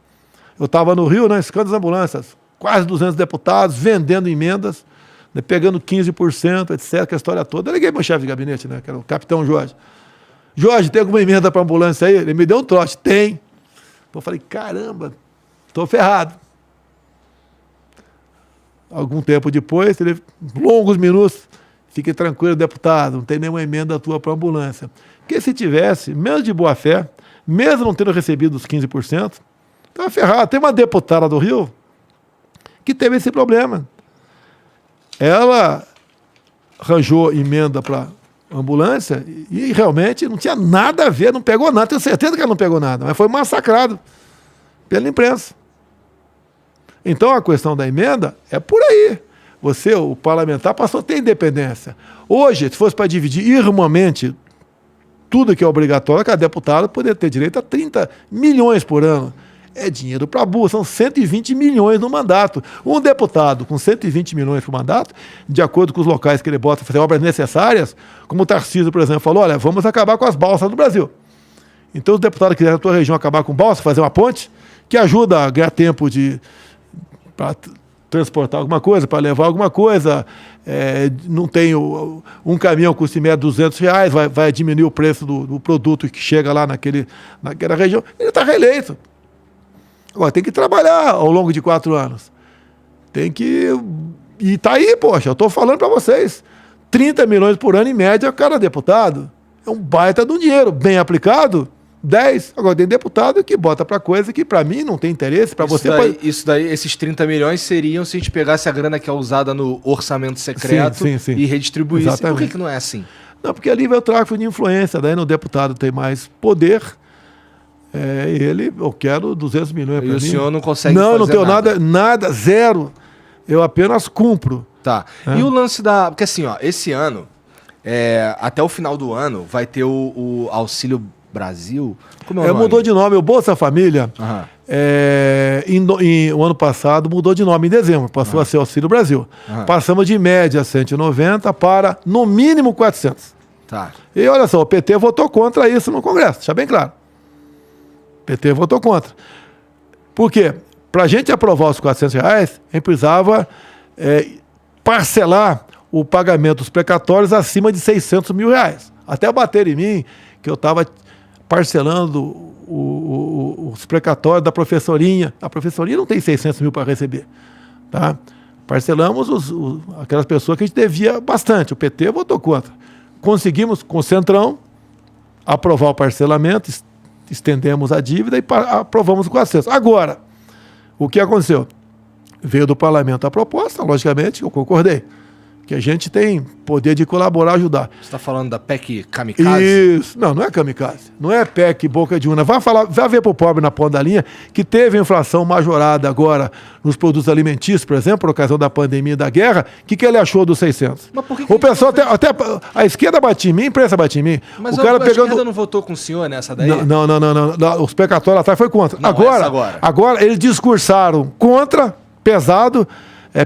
Eu estava no Rio, né, escândalo das ambulâncias, quase 200 deputados vendendo emendas, né, pegando 15%, etc., que a história toda. Eu liguei para o chefe de gabinete, né, que era o capitão Jorge. Jorge, tem alguma emenda para ambulância aí? Ele me deu um trote. Tem. Eu falei, caramba, estou ferrado. Algum tempo depois, longos minutos, fique tranquilo, deputado, não tem nenhuma emenda tua para ambulância. Porque se tivesse, mesmo de boa fé, mesmo não tendo recebido os 15%, estava ferrado. Tem uma deputada do Rio que teve esse problema. Ela arranjou emenda para ambulância e realmente não tinha nada a ver, não pegou nada. Tenho certeza que ela não pegou nada, mas foi massacrado pela imprensa. Então a questão da emenda é por aí. Você, o parlamentar, passou a ter independência. Hoje, se fosse para dividir irmãmente tudo que é obrigatório, cada deputado poderia ter direito a 30 milhões por ano. É dinheiro para burro, são 120 milhões no mandato. Um deputado com 120 milhões por mandato, de acordo com os locais que ele bota para fazer obras necessárias, como o Tarcísio, por exemplo, falou, olha, vamos acabar com as balsas do Brasil. Então, os deputados que quiserem na tua região acabar com balsa, fazer uma ponte, que ajuda a ganhar tempo para transportar alguma coisa, para levar alguma coisa, não tem um caminhão custa em média R$200, vai diminuir o preço do produto que chega lá naquela região, ele está reeleito. Agora, tem que trabalhar ao longo de 4 anos. Tem que... E tá aí, poxa, eu estou falando para vocês. 30 milhões por ano, em média, cada deputado. É um baita de um dinheiro. Bem aplicado, 10. Agora, tem deputado que bota para coisa que, para mim, não tem interesse. Para você... Isso daí, esses 30 milhões seriam se a gente pegasse a grana que é usada no orçamento secreto sim. e redistribuísse. Exatamente. Por que não é assim? Não, porque ali vai o tráfico de influência. Daí no deputado tem mais poder... eu quero 200 milhões para mim. E o senhor não consegue fazer não tenho nada, zero. Eu apenas cumpro. Tá. E o lance da... Porque assim, ó, esse ano, até o final do ano, vai ter o auxílio Brasil? Como é o nome? Mudou de nome. O Bolsa Família, Aham. o ano passado, mudou de nome em dezembro. Passou a ser Auxílio Brasil. Aham. Passamos de média 190 para, no mínimo, 400. Tá. E olha só, o PT votou contra isso no Congresso, deixa bem claro. O PT votou contra. Por quê? Para a gente aprovar os R$400, a gente precisava parcelar o pagamento dos precatórios acima de R$600 mil. Até bater em mim que eu estava parcelando os precatórios da professorinha. A professorinha não tem 600 mil para receber. Tá? Parcelamos aquelas pessoas que a gente devia bastante. O PT votou contra. Conseguimos, com o Centrão, aprovar o parcelamento, estendemos a dívida e aprovamos o 400. Agora, o que aconteceu? Veio do parlamento a proposta, logicamente, eu concordei, que a gente tem poder de colaborar, ajudar. Você está falando da PEC kamikaze? Isso. Não é kamikaze. Não é PEC boca de urna. Vai ver pro pobre na ponta da linha que teve inflação majorada agora nos produtos alimentícios, por exemplo, por ocasião da pandemia e da guerra. O que ele achou dos 600? Mas por que o pessoal, até a esquerda bate em mim, a imprensa bate em mim. Mas o cara a esquerda não votou com o senhor nessa daí? Não. Os precatórios atrás foi contra. Não, agora eles discursaram contra, pesado,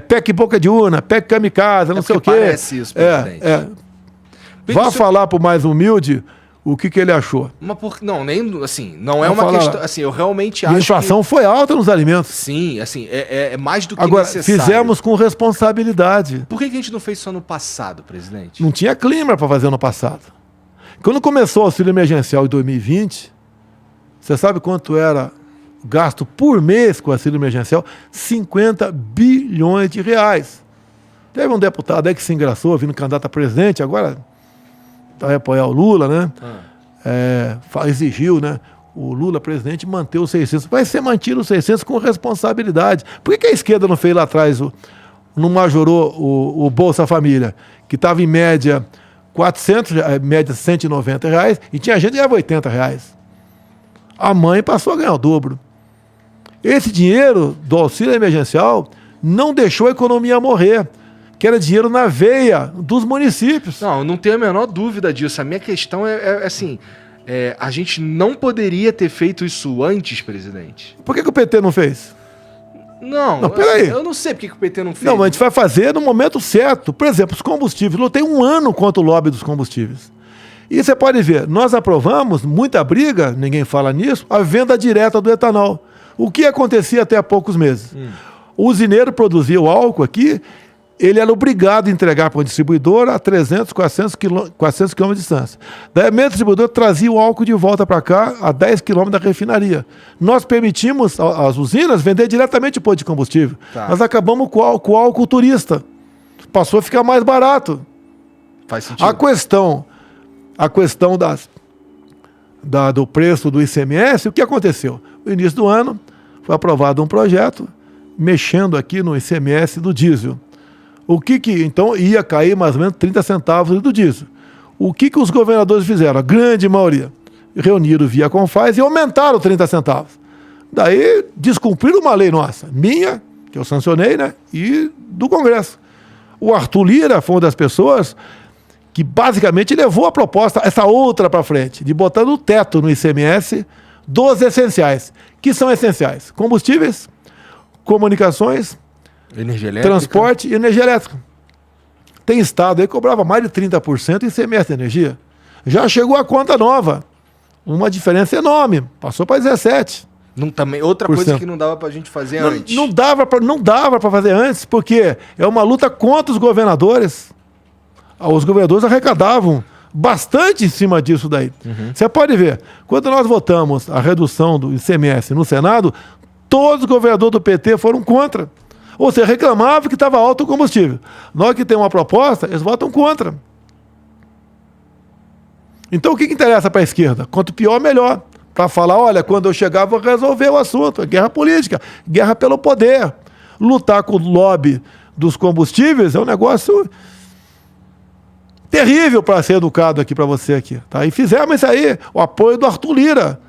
PEC boca de urna, PEC kamikaze, não sei o quê. Parece isso, presidente. Vá falar pro mais humilde o que ele achou. Mas nem assim, não é uma questão, assim, eu realmente acho a inflação foi alta nos alimentos. Sim, assim, é mais do que agora, necessário. fizemos com responsabilidade. Por que a gente não fez isso ano passado, presidente? Não tinha clima para fazer ano passado. Quando começou o auxílio emergencial em 2020, você sabe quanto era gasto por mês com o auxílio emergencial? 50 bilhões de reais. Teve um deputado aí que se engraçou, vindo candidato a presidente, agora vai apoiar o Lula, né? Exigiu, né? O Lula, presidente, manter os 600. Vai ser mantido os 600 com responsabilidade. Por que a esquerda não fez lá atrás, não majorou o Bolsa Família, que estava em média 400, média 190 reais, e tinha gente que ganhava 80 reais. A mãe passou a ganhar o dobro. Esse dinheiro do auxílio emergencial não deixou a economia morrer, que era dinheiro na veia dos municípios. Não, eu não tenho a menor dúvida disso. A minha questão é assim, a gente não poderia ter feito isso antes, presidente. Por que o PT não fez? Não, peraí. Eu não sei por que o PT não fez. Não, mas a gente vai fazer no momento certo. Por exemplo, os combustíveis. Lutei um ano contra o lobby dos combustíveis. E você pode ver, nós aprovamos, muita briga, ninguém fala nisso, a venda direta do etanol. O que acontecia até há poucos meses? O usineiro produzia o álcool aqui, ele era obrigado a entregar para o distribuidor a 300, 400 km de distância. Daí, o distribuidor trazia o álcool de volta para cá, a 10 km da refinaria. Nós permitimos às usinas vender diretamente o posto de combustível. Tá. Nós acabamos com o álcool turista. Passou a ficar mais barato. Faz sentido. A questão do preço do ICMS, o que aconteceu? No início do ano, foi aprovado um projeto mexendo aqui no ICMS do diesel. O que então ia cair mais ou menos 30 centavos do diesel. O que os governadores fizeram? A grande maioria reuniram via Confaz e aumentaram 30 centavos. Daí descumpriram uma lei nossa, minha, que eu sancionei, né, e do Congresso. O Arthur Lira foi uma das pessoas que basicamente levou a proposta, essa outra para frente, de botar no teto no ICMS dos essenciais. Que são essenciais? Combustíveis, comunicações, energia elétrica, transporte e energia elétrica. Tem estado aí que cobrava mais de 30% em ICMS de energia. Já chegou a conta nova. Uma diferença enorme. Passou para 17%. Outra coisa que não dava para a gente fazer antes. Não dava para fazer antes, porque é uma luta contra os governadores. Os governadores arrecadavam bastante em cima disso daí. Você pode ver, quando nós votamos a redução do ICMS no Senado, todos os governadores do PT foram contra. Ou seja, reclamavam que estava alto o combustível. Na hora que tem uma proposta, eles votam contra. Então o que interessa para a esquerda? Quanto pior, melhor. Para falar, olha, quando eu chegar, vou resolver o assunto. É guerra política, guerra pelo poder. Lutar com o lobby dos combustíveis é um negócio terrível, para ser educado aqui para você aqui. Tá? E fizemos isso aí, o apoio do Arthur Lira,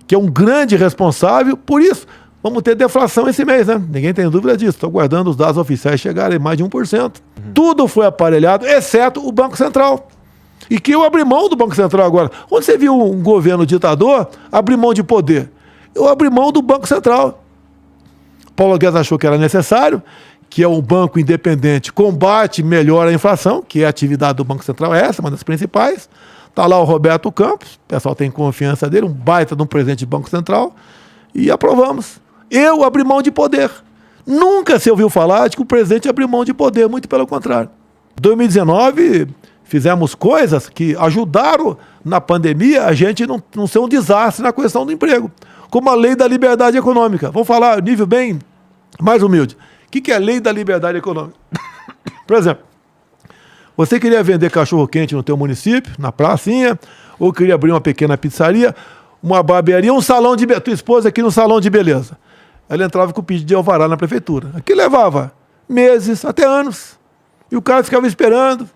que é um grande responsável por isso. Vamos ter deflação esse mês, né? Ninguém tem dúvida disso. Estou guardando os dados oficiais chegarem mais de 1%. Tudo foi aparelhado, exceto o Banco Central. E que eu abri mão do Banco Central agora. Onde você viu um governo ditador abrir mão de poder? Eu abri mão do Banco Central. Paulo Guedes achou que era necessário, que é um banco independente, combate melhor a inflação, que é a atividade do Banco Central, essa, uma das principais. Está lá o Roberto Campos, o pessoal tem confiança dele, um baita de um presidente do Banco Central, e aprovamos. Eu abri mão de poder. Nunca se ouviu falar de que o presidente abriu mão de poder, muito pelo contrário. Em 2019, fizemos coisas que ajudaram na pandemia a gente não ser um desastre na questão do emprego, como a lei da liberdade econômica. Vamos falar nível bem mais humilde. O que é a lei da liberdade econômica? Por exemplo, você queria vender cachorro-quente no teu município, na pracinha, ou queria abrir uma pequena pizzaria, uma barbearia, um salão de beleza. Tua esposa aqui no salão de beleza. Ela entrava com o pedido de alvará na prefeitura. Aqui levava meses, até anos. E o cara ficava esperando.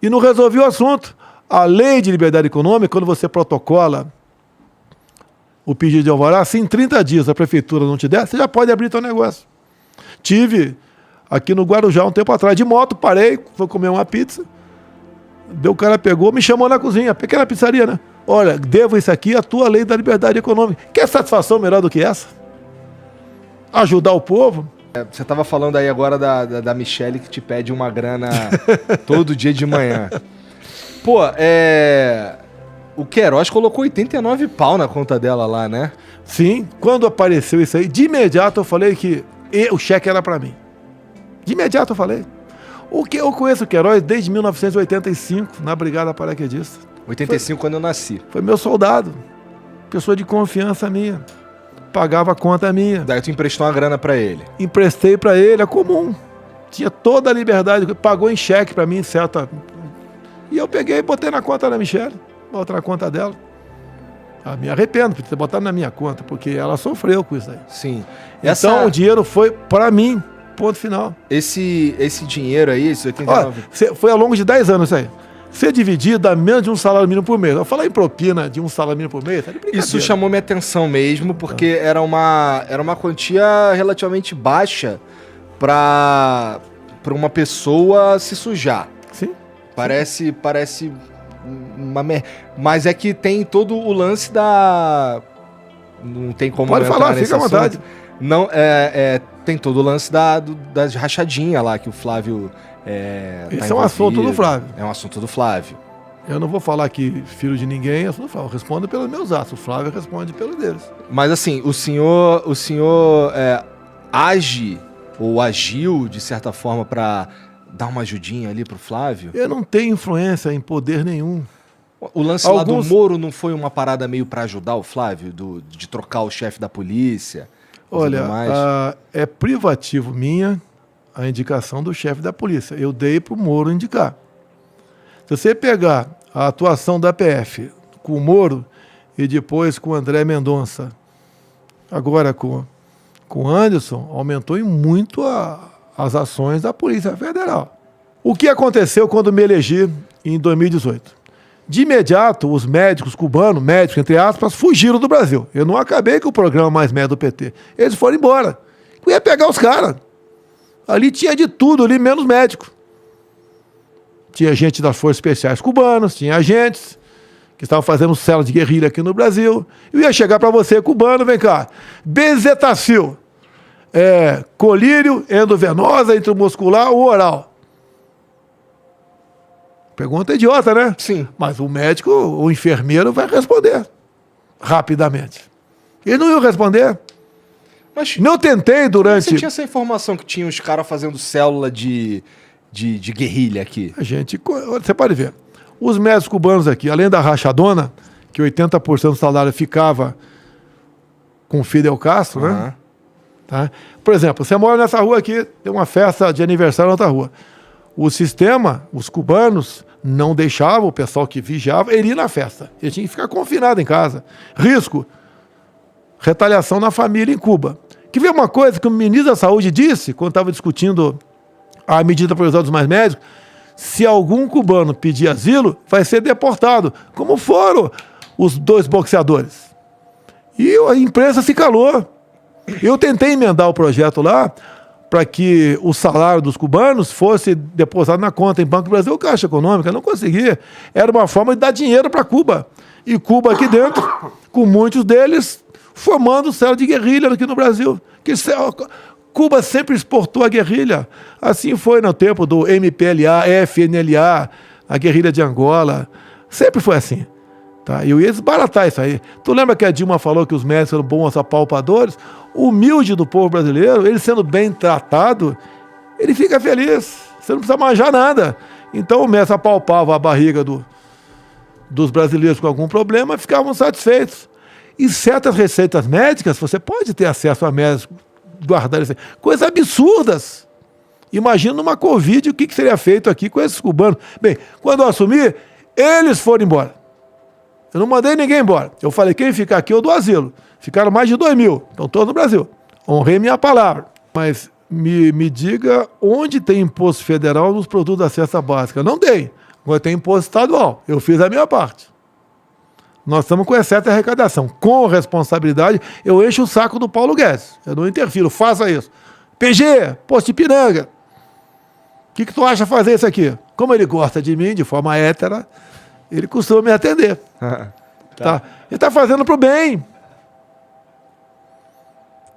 E não resolvia o assunto. A lei de liberdade econômica, quando você protocola o pedido de alvará, se em 30 dias a prefeitura não te der, você já pode abrir teu negócio. Tive aqui no Guarujá um tempo atrás, de moto, parei, fui comer uma pizza. O cara pegou, me chamou na cozinha, pequena pizzaria, né? Olha, devo isso aqui à tua lei da liberdade econômica. Quer satisfação melhor do que essa? Ajudar o povo? Você estava falando aí agora da Michelle que te pede uma grana todo dia de manhã. Pô, o Queiroz colocou 89 pau na conta dela lá, né? Sim, quando apareceu isso aí, de imediato eu falei que o cheque era para mim. De imediato eu falei. Eu conheço o Queiroz desde 1985, na Brigada Paraquedista. 85 quando eu nasci. Foi meu soldado. Pessoa de confiança minha. Pagava a conta minha. Daí tu emprestou uma grana pra ele. Emprestei pra ele, é comum. Tinha toda a liberdade. Pagou em cheque pra mim, certa. E eu peguei e botei na conta da Michelle. Botei na conta dela. Me arrependo por ter botado na minha conta, porque ela sofreu com isso aí. Sim. Então o dinheiro foi pra mim. Ponto final. Esse dinheiro aí, esse 89... Olha, foi ao longo de 10 anos isso aí. Ser dividido dá menos de um salário mínimo por mês. Eu falar em propina de um salário mínimo por mês, tá de brincadeira. Isso chamou minha atenção mesmo, porque era uma quantia relativamente baixa para uma pessoa se sujar. Sim. Parece uma mas é que tem todo o lance da... Não tem como pode falar, fica à vontade. Não, tem todo o lance das rachadinhas lá que o Flávio... Esse é um assunto do Flávio. É um assunto do Flávio. Eu não vou falar que filho de ninguém é assunto do Flávio. Eu respondo pelos meus atos. O Flávio responde pelos deles. Mas assim, o senhor age ou agiu de certa forma para dar uma ajudinha ali pro Flávio? Eu não tenho influência em poder nenhum. O lance lá do Moro não foi uma parada meio para ajudar o Flávio, de trocar o chefe da polícia? Olha, é privativo minha a indicação do chefe da polícia. Eu dei para o Moro indicar. Se você pegar a atuação da PF com o Moro e depois com o André Mendonça, agora com o Anderson, aumentou em muito as ações da Polícia Federal. O que aconteceu quando me elegi em 2018? De imediato, os médicos cubanos, médicos entre aspas, fugiram do Brasil. Eu não acabei com o programa Mais Médio do PT. Eles foram embora. Eu ia pegar os caras. Ali tinha de tudo, ali menos médico. Tinha gente das Forças Especiais cubanas, tinha agentes que estavam fazendo célula de guerrilha aqui no Brasil. Eu ia chegar para você, cubano, vem cá. Bezetacil, colírio, endovenosa, intramuscular ou oral? Pergunta idiota, né? Sim. Mas o médico, o enfermeiro vai responder rapidamente. Ele não ia responder. Mas não tentei durante... Você tinha essa informação que tinha os caras fazendo célula de guerrilha aqui? Você pode ver. Os médicos cubanos aqui, além da rachadona, que 80% do salário ficava com o Fidel Castro, né? Tá? Por exemplo, você mora nessa rua aqui, tem uma festa de aniversário na outra rua. O sistema, os cubanos, não deixavam o pessoal que vigiava ir na festa. Ele tinha que ficar confinado em casa. Risco. Retaliação na família em Cuba. Que veio uma coisa que o ministro da Saúde disse, quando estava discutindo a medida provisória dos mais médicos, se algum cubano pedir asilo, vai ser deportado, como foram os 2 boxeadores. E a imprensa se calou. Eu tentei emendar o projeto lá para que o salário dos cubanos fosse depositado na conta em Banco do Brasil ou Caixa Econômica. Não conseguia. Era uma forma de dar dinheiro para Cuba. E Cuba aqui dentro, com muitos deles, formando célula de guerrilha aqui no Brasil. Cuba sempre exportou a guerrilha. Assim foi no tempo do MPLA, FNLA, a guerrilha de Angola. Sempre foi assim. Tá? E eu ia desbaratar isso aí. Tu lembra que a Dilma falou que os médicos eram bons apalpadores? O humilde do povo brasileiro, ele sendo bem tratado, ele fica feliz. Você não precisa manjar nada. Então o médico apalpava a barriga dos brasileiros com algum problema e ficavam satisfeitos. E certas receitas médicas, você pode ter acesso a médicos, guardar isso. Coisas absurdas. Imagina numa Covid o que seria feito aqui com esses cubanos. Bem, quando eu assumi, eles foram embora. Eu não mandei ninguém embora. Eu falei, quem ficar aqui eu dou asilo. Ficaram mais de 2.000. Estão todos no Brasil. Honrei minha palavra. Mas me diga onde tem imposto federal nos produtos da cesta básica. Não tem. Agora tem imposto estadual. Eu fiz a minha parte. Nós estamos com excesso de arrecadação. Com responsabilidade, eu encho o saco do Paulo Guedes. Eu não interfiro. Faça isso. PG, Posto de Ipiranga. O que tu acha fazer isso aqui? Como ele gosta de mim, de forma hétera, ele costuma me atender. Tá? Ele está fazendo para o bem.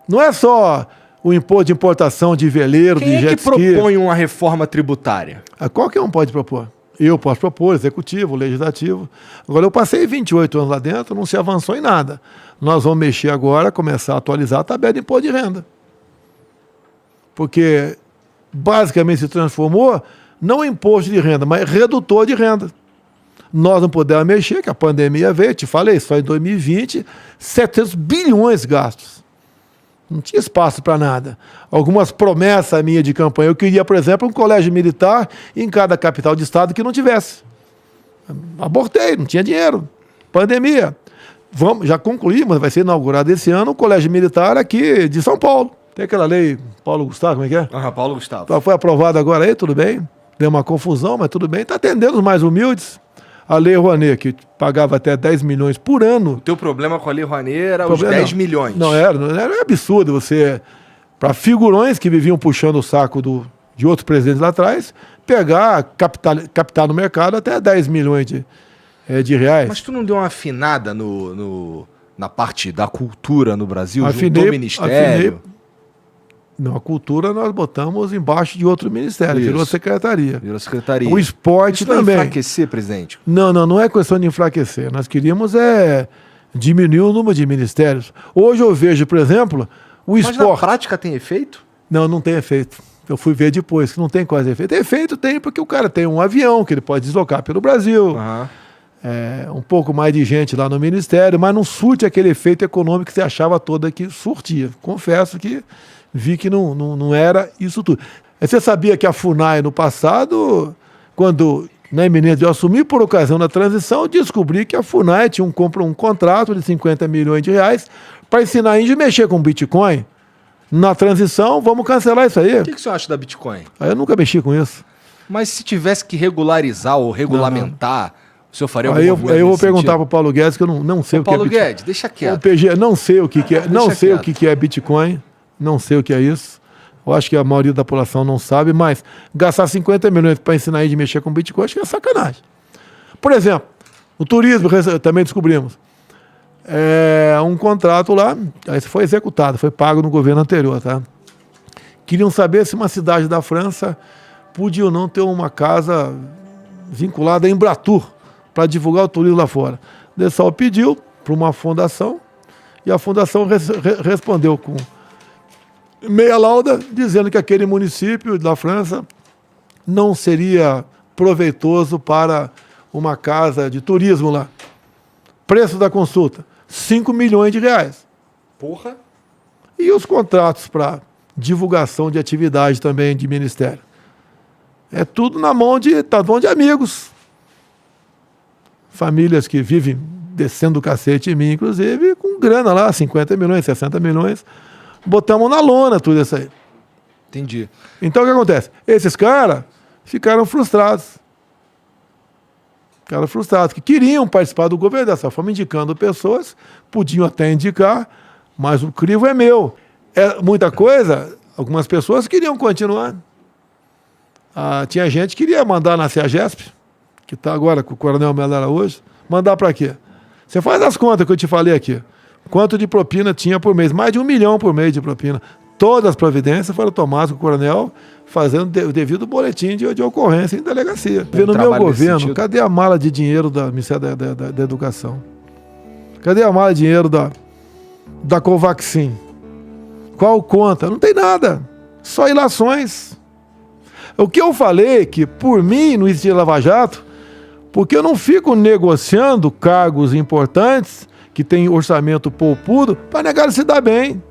Não é só o imposto de importação de veleiro, de jet ski. Quem é que propõe uma reforma tributária? Qualquer um pode propor. Eu posso propor, executivo, legislativo. Agora, eu passei 28 anos lá dentro, não se avançou em nada. Nós vamos mexer agora, começar a atualizar a tabela de imposto de renda. Porque, basicamente, se transformou não em imposto de renda, mas redutor de renda. Nós não podemos mexer, que a pandemia veio, te falei, só em 2020, 700 bilhões gastos. Não tinha espaço para nada. Algumas promessas minhas de campanha, eu queria, por exemplo, um colégio militar em cada capital de estado que não tivesse. Abortei, não tinha dinheiro. Pandemia. Já concluímos, vai ser inaugurado esse ano o colégio militar aqui de São Paulo. Tem aquela lei, Paulo Gustavo, como é que é? Paulo Gustavo. Foi aprovado agora aí, tudo bem. Deu uma confusão, mas tudo bem. Está atendendo os mais humildes. A Lei Rouanet, que pagava até 10 milhões por ano. O teu problema com a Lei Rouanet era os 10 milhões. Não era absurdo você, para figurões que viviam puxando o saco de outros presidentes lá atrás, pegar, captar no mercado até 10 milhões de reais. Mas tu não deu uma afinada na parte da cultura no Brasil? Juntou o ministério? Não, a cultura nós botamos embaixo de outro ministério, virou secretaria. Virou secretaria. O esporte isso também. Não enfraquecer, presidente? Não é questão de enfraquecer. Nós queríamos diminuir o número de ministérios. Hoje eu vejo, por exemplo, o esporte. Mas na prática tem efeito? Não tem efeito. Eu fui ver depois que não tem quase efeito. Efeito tem porque o cara tem um avião que ele pode deslocar pelo Brasil. Um pouco mais de gente lá no ministério, mas não surte aquele efeito econômico que você achava toda que surtia. Confesso que vi que não era isso tudo. Você sabia que a FUNAI no passado, quando na iminência de eu assumir por ocasião da transição, descobri que a FUNAI tinha um contrato de 50 milhões de reais para ensinar índio a mexer com Bitcoin. Na transição, vamos cancelar isso aí. O que o senhor acha da Bitcoin? Eu nunca mexi com isso. Mas se tivesse que regularizar ou regulamentar, o senhor faria algum movimento? Aí eu vou perguntar para o Paulo Guedes, que eu não sei o que é Bitcoin. Paulo Guedes, deixa quieto. O PG, não sei o que é, não sei o que é Bitcoin. Não sei o que é isso. Eu acho que a maioria da população não sabe, mas gastar 50 milhões para ensinar a gente a mexer com Bitcoin, acho que é sacanagem. Por exemplo, o turismo, também descobrimos. Um contrato lá, aí foi executado, foi pago no governo anterior, tá? Queriam saber se uma cidade da França podia ou não ter uma casa vinculada à Embratur para divulgar o turismo lá fora. O Dessal pediu para uma fundação e a fundação respondeu com meia lauda, dizendo que aquele município da França não seria proveitoso para uma casa de turismo lá. Preço da consulta, 5 milhões de reais. Porra! E os contratos para divulgação de atividade também de ministério? É tudo na mão de amigos. Famílias que vivem descendo o cacete em mim, inclusive, com grana lá, 50 milhões, 60 milhões. Botamos na lona tudo isso aí. Entendi. Então o que acontece? Esses caras ficaram frustrados. Ficaram frustrados, que queriam participar do governo dessa forma, indicando pessoas, podiam até indicar, mas o crivo é meu. Muita coisa, Algumas pessoas queriam continuar. Tinha gente que queria mandar na CEAGESP, que está agora com o Coronel Melo Araújo. Mandar para quê? Você faz as contas que eu te falei aqui. Quanto de propina tinha por mês? Mais de 1 milhão por mês de propina. Todas as providências foram tomadas com o coronel, fazendo o devido boletim de ocorrência em delegacia. No meu governo, cadê a mala de dinheiro do Ministério da Educação? Cadê a mala de dinheiro da Covaxin? Qual conta? Não tem nada. Só ilações. O que eu falei que, por mim, não existia Lava Jato, porque eu não fico negociando cargos importantes que tem orçamento poupudo para negar se dar bem.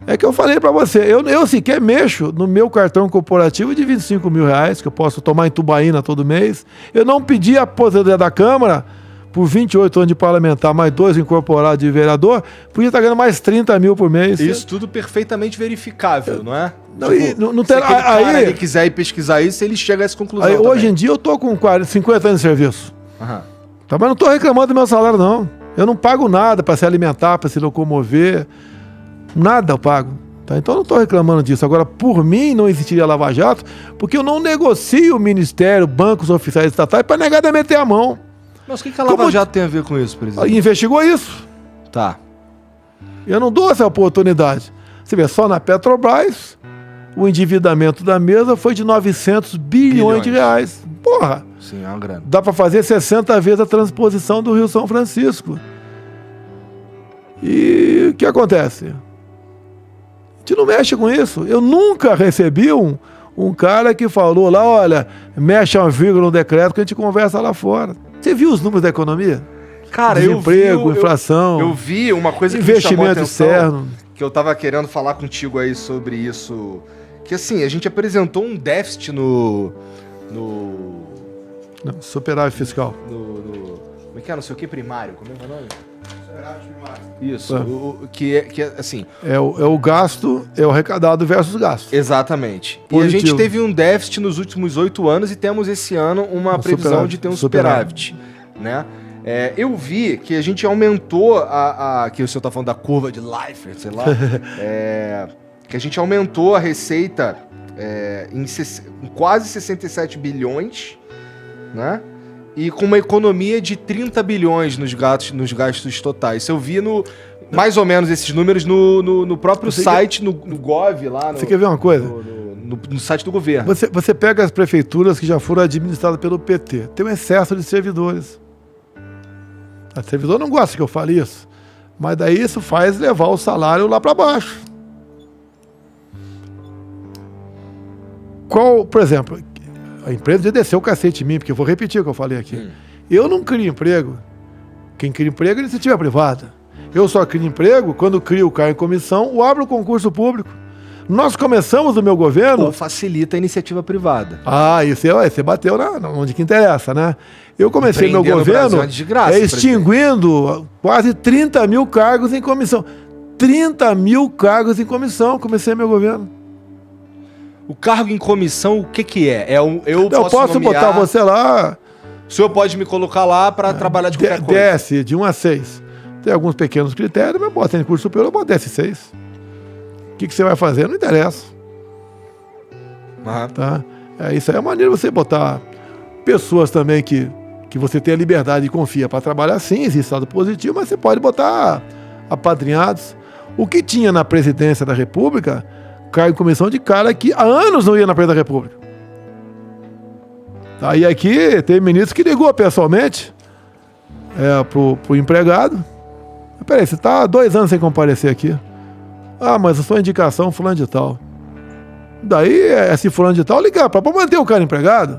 É que eu falei para você, eu sequer mexo no meu cartão corporativo de R$25 mil, que eu posso tomar em Tubaína todo mês. Eu não pedi a aposentadoria da Câmara por 28 anos de parlamentar, mais 2 incorporados de vereador, podia estar ganhando mais 30 mil por mês. Isso tudo perfeitamente verificável, não é? Não, tipo, não tem, se ele quiser ir pesquisar isso, ele chega a essa conclusão. Aí, hoje em dia eu estou com 50 anos de serviço. Aham. Tá, mas não estou reclamando do meu salário, não. Eu não pago nada para se alimentar, para se locomover. Nada eu pago. Tá? Então eu não estou reclamando disso. Agora, por mim, não existiria Lava Jato, porque eu não negocio o Ministério, bancos oficiais estatais para negar de meter a mão. Mas o que a Lava Jato tem a ver com isso, presidente? Investigou isso. Tá. Eu não dou essa oportunidade. Você vê, só na Petrobras, o endividamento da mesa foi de 900 bilhões de reais. Porra! Sim, é uma grana. Dá para fazer 60 vezes a transposição do Rio São Francisco. E o que acontece? A gente não mexe com isso. Eu nunca recebi um cara que falou lá, olha, mexe uma vírgula no decreto que a gente conversa lá fora. Você viu os números da economia? Cara, desemprego, inflação. Eu vi uma coisa que investimento me chamou a atenção, externo. Que eu tava querendo falar contigo aí sobre isso. Que assim, a gente apresentou um déficit no superávit fiscal. Como é que é? Não sei o que primário. Como é o nome? Superávit primário. Isso. É. Que é assim. É o gasto, é o arrecadado versus gasto. Exatamente. Positivo. E a gente teve um déficit nos últimos 8 anos e temos esse ano uma previsão de ter um superávit. Né? Eu vi que a gente aumentou que o senhor está falando da curva de Laffer, sei lá, que a gente aumentou a receita em quase 67 bilhões, né? E com uma economia de 30 bilhões nos gastos totais. Eu vi mais ou menos esses números no próprio site, no Gov lá. Você quer ver uma coisa? No site do governo. Você pega as prefeituras que já foram administradas pelo PT. Tem um excesso de servidores. O servidor não gosta que eu fale isso. Mas daí isso faz levar o salário lá para baixo. Por exemplo, a empresa já desceu o cacete em mim, porque eu vou repetir o que eu falei aqui. Eu não crio emprego. Quem cria emprego é a iniciativa privada. Eu só crio emprego quando crio o cargo em comissão ou abro o concurso público. Nós começamos no meu governo... Ou facilita a iniciativa privada. Isso você bateu onde que interessa, né? Eu comecei meu governo extinguindo quase 30 mil cargos em comissão. 30 mil cargos em comissão, comecei meu governo. O cargo em comissão, o que é? Eu posso nomear, botar você lá... O senhor pode me colocar lá para trabalhar de qualquer coisa? Desce de 1 a 6. Tem alguns pequenos critérios, mas bota em curso superior, eu boto desce 6. O que você vai fazer? Não interessa. Tá? Isso aí é a maneira de você botar pessoas também que você tem a liberdade e confia para trabalhar. Sim, existe estado positivo, mas você pode botar apadrinhados. O que tinha na presidência da República, cargo em comissão de cara que há anos não ia na presidência da República. Tá? E aqui tem ministro que ligou pessoalmente pro empregado. Peraí, você está há 2 anos sem comparecer aqui. Mas a sua indicação fulano de tal. Daí, esse fulano de tal ligar para manter o cara empregado.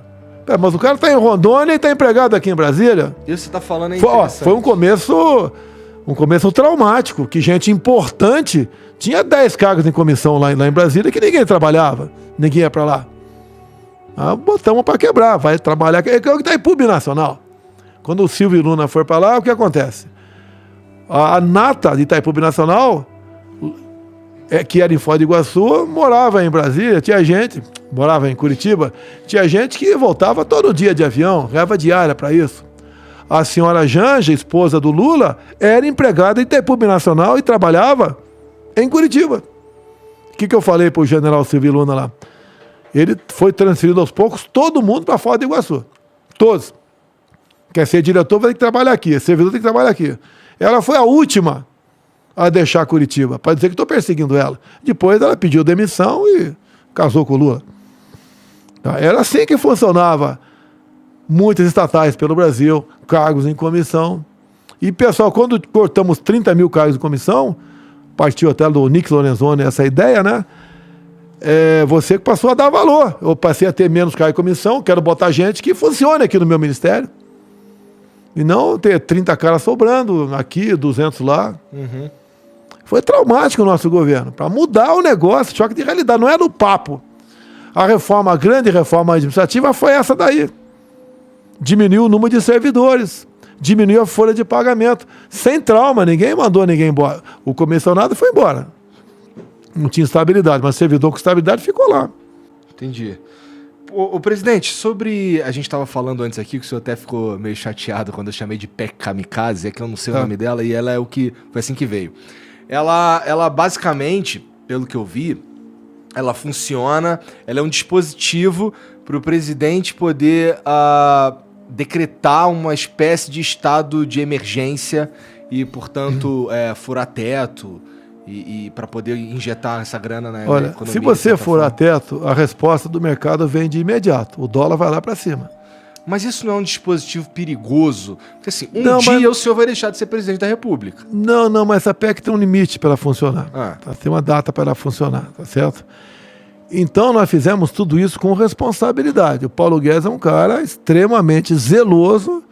Mas o cara está em Rondônia e está empregado aqui em Brasília. Isso você está falando aí interessante. Foi um começo traumático, que gente importante tinha 10 cargos em comissão lá em Brasília que ninguém trabalhava, ninguém ia para lá. Botamos para quebrar, vai trabalhar, é o que está em Pub Nacional. Quando o Silvio Luna for para lá, o que acontece? A nata de Itaipu Nacional, que era em Foz do Iguaçu, morava em Brasília, morava em Curitiba, tinha gente que voltava todo dia de avião, ganhava diária para isso. A senhora Janja, esposa do Lula, era empregada em Itaipu Nacional e trabalhava em Curitiba. que eu falei para o general Silvio Luna lá? Ele foi transferido aos poucos, todo mundo para Foz do Iguaçu. Todos. Quer ser diretor, vai ter que trabalhar aqui. Servidor tem que trabalhar aqui. Ela foi a última a deixar Curitiba, para dizer que estou perseguindo ela. Depois ela pediu demissão e casou com o Lula. Era assim que funcionava muitas estatais pelo Brasil, cargos em comissão. E, pessoal, quando cortamos 30 mil cargos em comissão, partiu até do Nix Lorenzoni essa ideia, né? Você que passou a dar valor. Eu passei a ter menos cargos em comissão, quero botar gente que funcione aqui no meu ministério. E não ter 30 caras sobrando aqui, 200 lá. Uhum. Foi traumático o nosso governo, para mudar o negócio, choque de realidade, não era o papo. A grande reforma administrativa foi essa daí. Diminuiu o número de servidores, diminuiu a folha de pagamento. Sem trauma, ninguém mandou ninguém embora. O comissionado foi embora. Não tinha estabilidade, mas o servidor com estabilidade ficou lá. Entendi. O presidente, sobre... A gente estava falando antes aqui, que o senhor até ficou meio chateado quando eu chamei de PEC Kamikaze, é que eu não sei o nome dela, e ela é o que... Foi assim que veio. Ela basicamente, pelo que eu vi, ela funciona, ela é um dispositivo para o presidente poder decretar uma espécie de estado de emergência e, portanto, furar teto e para poder injetar essa grana na economia. Olha, se você furar teto, a resposta do mercado vem de imediato. O dólar vai lá para cima. Mas isso não é um dispositivo perigoso? Porque assim, dia o senhor vai deixar de ser presidente da República. Não, mas a PEC tem um limite para ela funcionar. Tem uma data para ela funcionar, tá certo? Então nós fizemos tudo isso com responsabilidade. O Paulo Guedes é um cara extremamente zeloso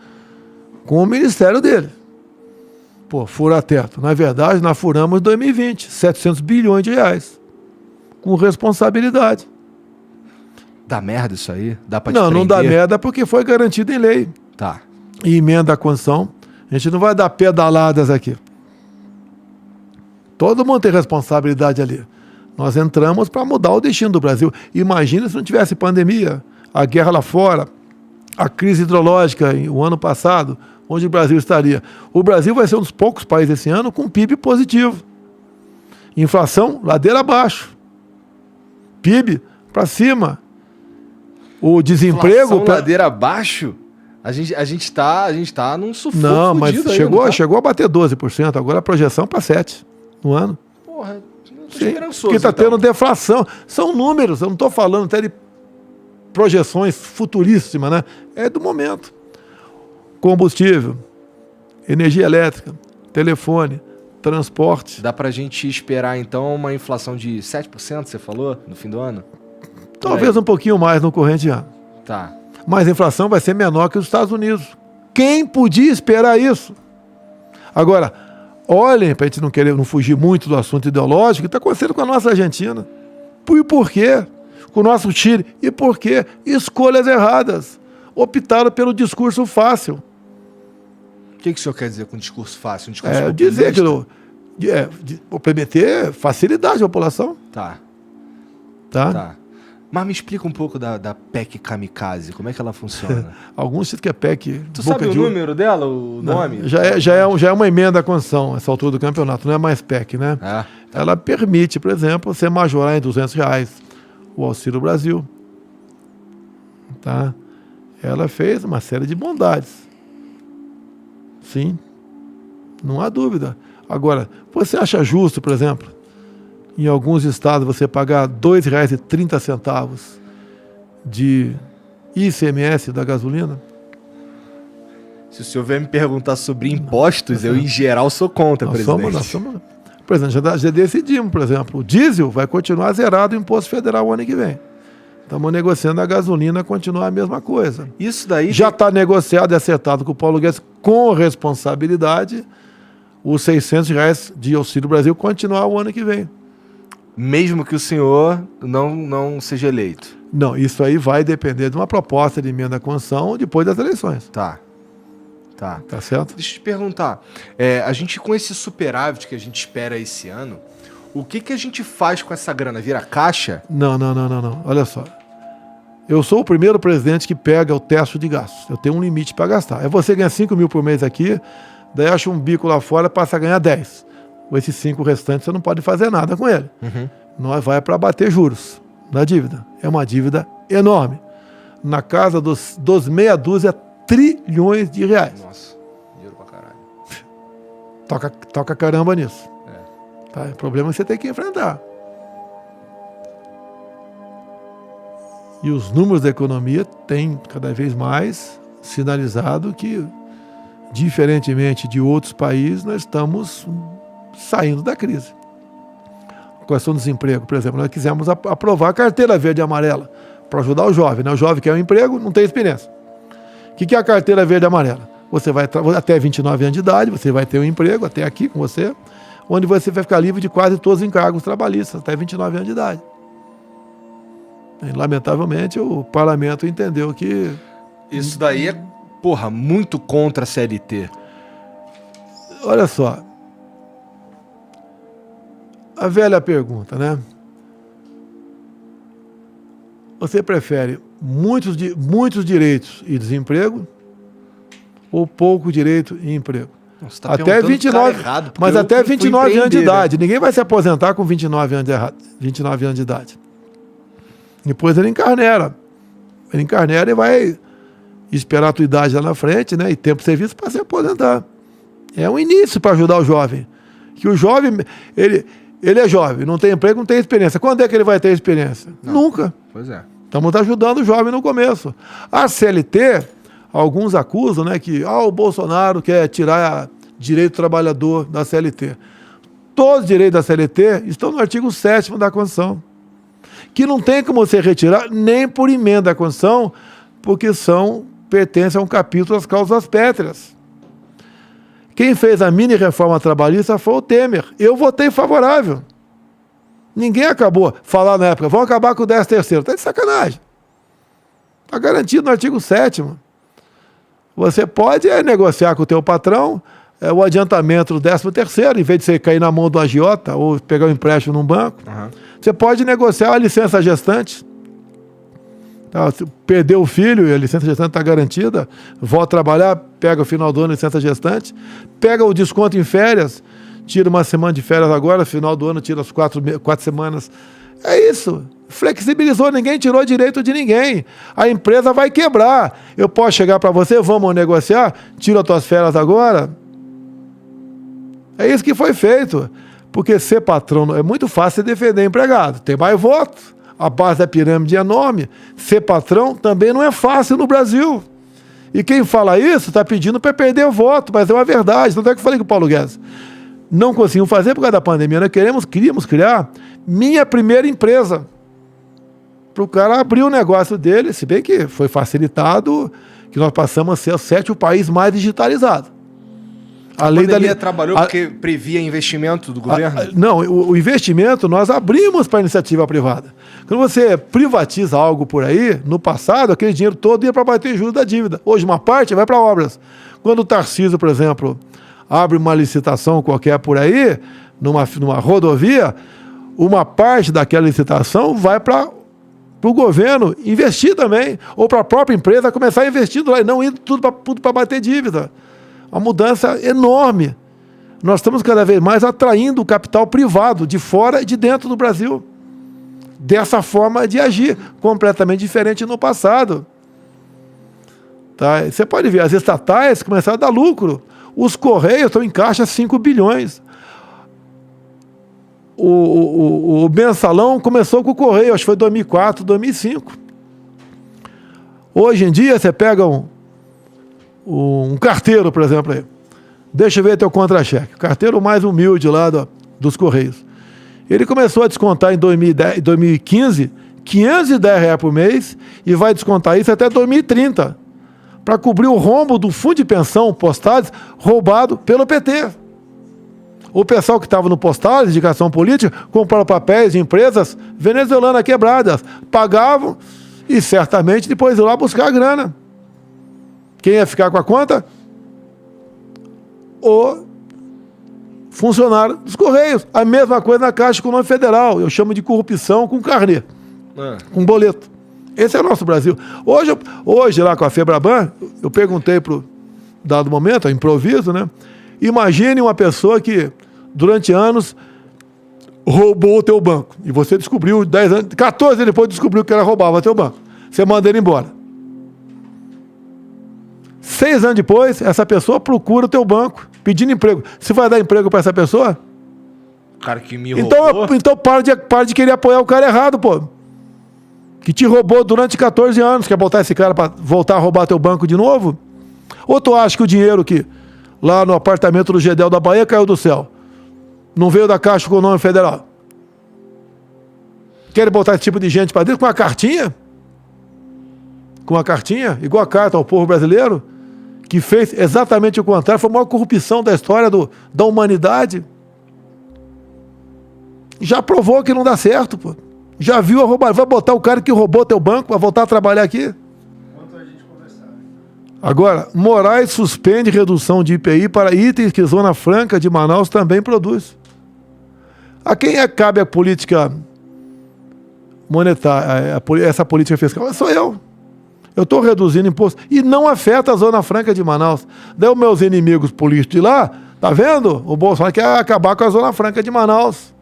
com o ministério dele. Fura teto. Na verdade, nós furamos em 2020, 700 bilhões de reais. Com responsabilidade. Dá merda isso aí? Dá pra te Não, prender? não dá merda porque foi garantido em lei. Tá. E emenda a Constituição. A gente não vai dar pedaladas aqui. Todo mundo tem responsabilidade ali. Nós entramos para mudar o destino do Brasil. Imagina se não tivesse pandemia, a guerra lá fora, a crise hidrológica o ano passado, onde o Brasil estaria. O Brasil vai ser um dos poucos países esse ano com PIB positivo. Inflação, ladeira abaixo. PIB para cima. O desemprego... Inflação, ladeira abaixo? A gente tá num sufoco. Não, mas aí, chegou a bater 12%. Agora a projeção para 7% no ano. Porra, eu tô Sim, esperançoso. porque está tendo deflação. São números, eu não estou falando até de projeções futuríssimas, né? É do momento. Combustível, energia elétrica, telefone, transporte. Dá pra gente esperar, então, uma inflação de 7%, você falou, no fim do ano? Talvez um pouquinho mais no corrente ano. Tá. Mas a inflação vai ser menor que os Estados Unidos. Quem podia esperar isso? Agora, olhem, para a gente não fugir muito do assunto ideológico, o que está acontecendo com a nossa Argentina. E por quê? Com o nosso Chile. E por quê? Escolhas erradas. Optaram pelo discurso fácil. O que o senhor quer dizer com discurso fácil? Um discurso dizer que o PMT facilidade à população. Tá. Mas me explica um pouco da PEC Kamikaze, como é que ela funciona? Alguns dizem que é PEC... Tu sabe o número dela, o nome? Já é uma emenda à Constituição, essa altura do campeonato, não é mais PEC, né? Tá. Ela permite, por exemplo, você majorar em R$200 o Auxílio Brasil. Tá? Ela fez uma série de bondades. Sim, não há dúvida. Agora, você acha justo, por exemplo, em alguns estados você pagar R$ 2,30 de ICMS da gasolina? Se o senhor vier me perguntar sobre impostos, eu em geral sou contra, presidente. Presidente, já decidimos, por exemplo, o diesel vai continuar zerado o imposto federal o ano que vem. Estamos negociando a gasolina continuar a mesma coisa. Isso daí... Já está negociado e acertado com o Paulo Guedes com responsabilidade os R$600 de Auxílio Brasil continuar o ano que vem. Mesmo que o senhor não seja eleito? Não, isso aí vai depender de uma proposta de emenda à Constituição depois das eleições. Tá certo? Deixa eu te perguntar, a gente com esse superávit que a gente espera esse ano, o que a gente faz com essa grana? Vira caixa? Não. Olha só. Eu sou o primeiro presidente que pega o teto de gastos. Eu tenho um limite para gastar. Você ganha 5 mil por mês aqui, daí acha um bico lá fora, passa a ganhar 10. Com esses 5 restantes você não pode fazer nada com ele. Uhum. nós vai para bater juros da dívida. É uma dívida enorme. Na casa dos meia dúzia trilhões de reais. Nossa, dinheiro pra caralho. Toca caramba nisso. Tá? O problema é que você tem que enfrentar. E os números da economia têm cada vez mais sinalizado que, diferentemente de outros países, nós estamos saindo da crise. A questão do desemprego, por exemplo, nós quisemos aprovar a carteira verde e amarela para ajudar o jovem. Né? O jovem quer um emprego, não tem experiência. O que é a carteira verde e amarela? Você vai até 29 anos de idade, você vai ter um emprego, até aqui com você, onde você vai ficar livre de quase todos os encargos trabalhistas, até 29 anos de idade. E, lamentavelmente, o parlamento entendeu que... Isso daí é, muito contra a CLT. Olha só. A velha pergunta, né? Você prefere muitos direitos e desemprego ou pouco direito e emprego? Nossa, tá até 29, errado, mas até 29 anos de idade. Ninguém vai se aposentar com 29 anos de idade. Depois ele encarnera. Ele encarnera e vai esperar a tua idade lá na frente, né? E tempo de serviço para se aposentar. É um início para ajudar o jovem. Que o jovem, ele é jovem, não tem emprego, não tem experiência. Quando é que ele vai ter experiência? Não. Nunca. Pois é. Estamos ajudando o jovem no começo. A CLT, alguns acusam, né, que o Bolsonaro quer tirar direito do trabalhador da CLT. Todos os direitos da CLT estão no artigo 7º da Constituição, que não tem como você retirar nem por emenda da Constituição, porque pertencem a um capítulo das causas pétreas. Quem fez a mini reforma trabalhista foi o Temer. Eu votei favorável. Ninguém acabou falar na época, vão acabar com o 13º. Está de sacanagem. Está garantido no artigo 7º. Você pode negociar com o teu patrão o adiantamento do 13º, em vez de você cair na mão do agiota ou pegar um empréstimo num banco. Uhum. Você pode negociar a licença gestante. Tá, se perdeu o filho e a licença gestante está garantida, volta a trabalhar, pega o final do ano a licença gestante, pega o desconto em férias, tira uma semana de férias agora, final do ano tira as 4 semanas. É isso. Flexibilizou, ninguém tirou direito de ninguém. A empresa vai quebrar. Eu posso chegar para você, vamos negociar, tira as tuas férias agora. É isso que foi feito. Porque ser patrão é muito fácil defender empregado. Tem mais votos. A base da pirâmide é enorme. Ser patrão também não é fácil no Brasil. E quem fala isso está pedindo para perder o voto, mas é uma verdade. Tanto é que eu falei com o Paulo Guedes. Não conseguimos fazer por causa da pandemia. Nós queríamos criar minha primeira empresa. Para o cara abrir o negócio dele, se bem que foi facilitado, que nós passamos a ser o 7º país mais digitalizado. A pandemia trabalhou porque previa investimento do governo? Não, o investimento nós abrimos para a iniciativa privada. Quando você privatiza algo por aí, no passado, aquele dinheiro todo ia para bater juros da dívida. Hoje, uma parte vai para obras. Quando o Tarcísio, por exemplo, abre uma licitação qualquer por aí, numa rodovia, uma parte daquela licitação vai para o governo investir também, ou para a própria empresa começar investindo lá, e não indo tudo para bater dívida. Uma mudança enorme. Nós estamos cada vez mais atraindo o capital privado de fora e de dentro do Brasil. Dessa forma de agir, completamente diferente no passado. Tá? Você pode ver, as estatais começaram a dar lucro. Os Correios estão em caixa 5 bilhões. O mensalão começou com o Correio, acho que foi 2004, 2005. Hoje em dia, você pega um carteiro, por exemplo, aí. Deixa eu ver teu contra-cheque. O carteiro mais humilde lá dos Correios. Ele começou a descontar em 2015 R$510 por mês e vai descontar isso até 2030 para cobrir o rombo do fundo de pensão Postales roubado pelo PT. O pessoal que estava no Postales, indicação política, comprava papéis de empresas venezuelanas quebradas, pagavam e certamente depois iam lá buscar a grana. Quem ia ficar com a conta? O funcionário dos Correios. A mesma coisa na Caixa Econômica Federal. Eu chamo de corrupção com carnê, com boleto. Esse é o nosso Brasil. Hoje lá com a Febraban, eu perguntei para o dado momento, improviso, né? Imagine uma pessoa que, durante anos, roubou o teu banco. E você descobriu 10 anos, 14 anos depois descobriu que ela roubava teu banco. Você manda ele embora. 6 anos depois, essa pessoa procura o teu banco, pedindo emprego. Você vai dar emprego para essa pessoa? O cara que me roubou. Então para de querer apoiar o cara errado, pô. Que te roubou durante 14 anos. Quer botar esse cara para voltar a roubar teu banco de novo? Ou tu acha que o dinheiro que lá no apartamento do Gedel da Bahia caiu do céu? Não veio da Caixa Econômica Federal? Querem botar esse tipo de gente para dentro com uma cartinha? Com uma cartinha? Igual a carta ao povo brasileiro? Que fez exatamente o contrário. Foi a maior corrupção da história da humanidade. Já provou que não dá certo, pô. Já viu a roubar. Vai botar o cara que roubou teu banco para voltar a trabalhar aqui? Agora, Moraes suspende redução de IPI para itens que Zona Franca de Manaus também produz. A quem cabe a política monetária, essa política fiscal? Sou eu. Eu estou reduzindo imposto. E não afeta a Zona Franca de Manaus. Daí os meus inimigos políticos de lá, tá vendo? O Bolsonaro quer acabar com a Zona Franca de Manaus.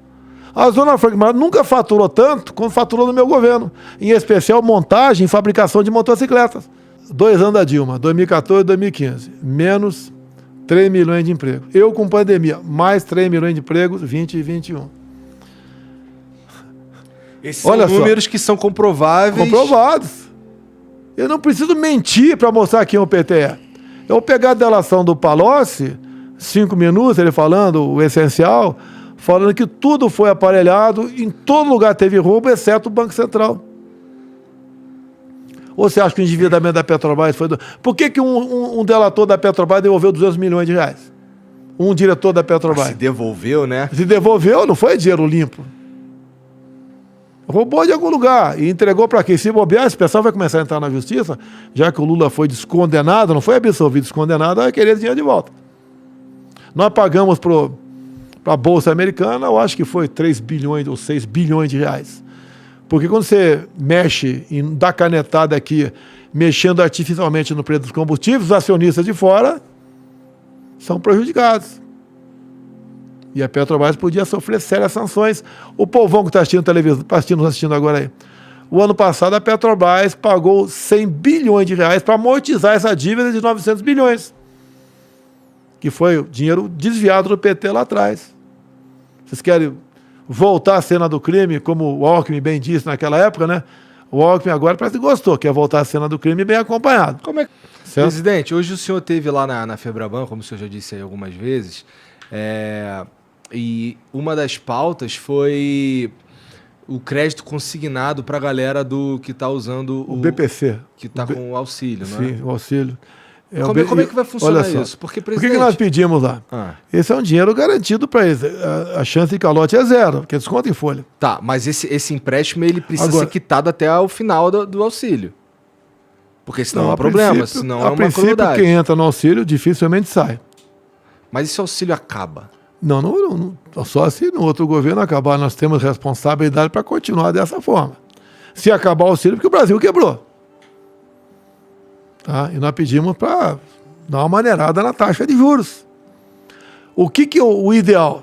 A Zona Franca de Manaus nunca faturou tanto quanto faturou no meu governo. Em especial montagem e fabricação de motocicletas. 2 anos da Dilma, 2014 e 2015. Menos 3 milhões de empregos. Eu com pandemia, mais 3 milhões de empregos, 20 e 21. Esses são números que são comprováveis. Comprovados. Eu não preciso mentir para mostrar quem é o PT é. Eu vou pegar a delação do Palocci, 5 minutos, ele falando o essencial, falando que tudo foi aparelhado, em todo lugar teve roubo, exceto o Banco Central. Ou você acha que o endividamento da Petrobras foi... Por que um delator da Petrobras devolveu 200 milhões de reais? Um diretor da Petrobras. Se devolveu, né? Se devolveu, não foi dinheiro limpo. Roubou de algum lugar e entregou para quem? Se bobear, esse pessoal vai começar a entrar na justiça, já que o Lula foi descondenado, não foi absolvido, descondenado, vai querer dinheiro de volta. Nós pagamos para a Bolsa Americana, eu acho que foi 3 bilhões ou 6 bilhões de reais. Porque quando você mexe e dá canetada aqui, mexendo artificialmente no preço dos combustíveis, os acionistas de fora são prejudicados. E a Petrobras podia sofrer sérias sanções. O povão que está assistindo televisão, assistindo agora aí. O ano passado a Petrobras pagou 100 bilhões de reais para amortizar essa dívida de 900 bilhões. Que foi o dinheiro desviado do PT lá atrás. Vocês querem voltar à cena do crime, como o Alckmin bem disse naquela época, né? O Alckmin agora parece que gostou, quer voltar à cena do crime bem acompanhado. Como é? Presidente, hoje o senhor esteve lá na Febraban, como o senhor já disse aí algumas vezes, e uma das pautas foi o crédito consignado para a galera que está usando o BPC. Que está com o auxílio, não é? Sim, o auxílio. Como é que vai funcionar isso? Porque, presidente, o que nós pedimos lá? Esse é um dinheiro garantido para eles. A chance de calote é zero, porque desconto em folha. Tá, mas esse empréstimo ele precisa ser quitado até o final do auxílio. Porque senão é um problema, senão é uma crueldade. Quem entra no auxílio dificilmente sai. Mas esse auxílio acaba? Não, só se no outro governo acabar, nós temos responsabilidade para continuar dessa forma. Se acabar o auxílio, porque o Brasil quebrou. Tá? E nós pedimos para dar uma maneirada na taxa de juros. O que o ideal?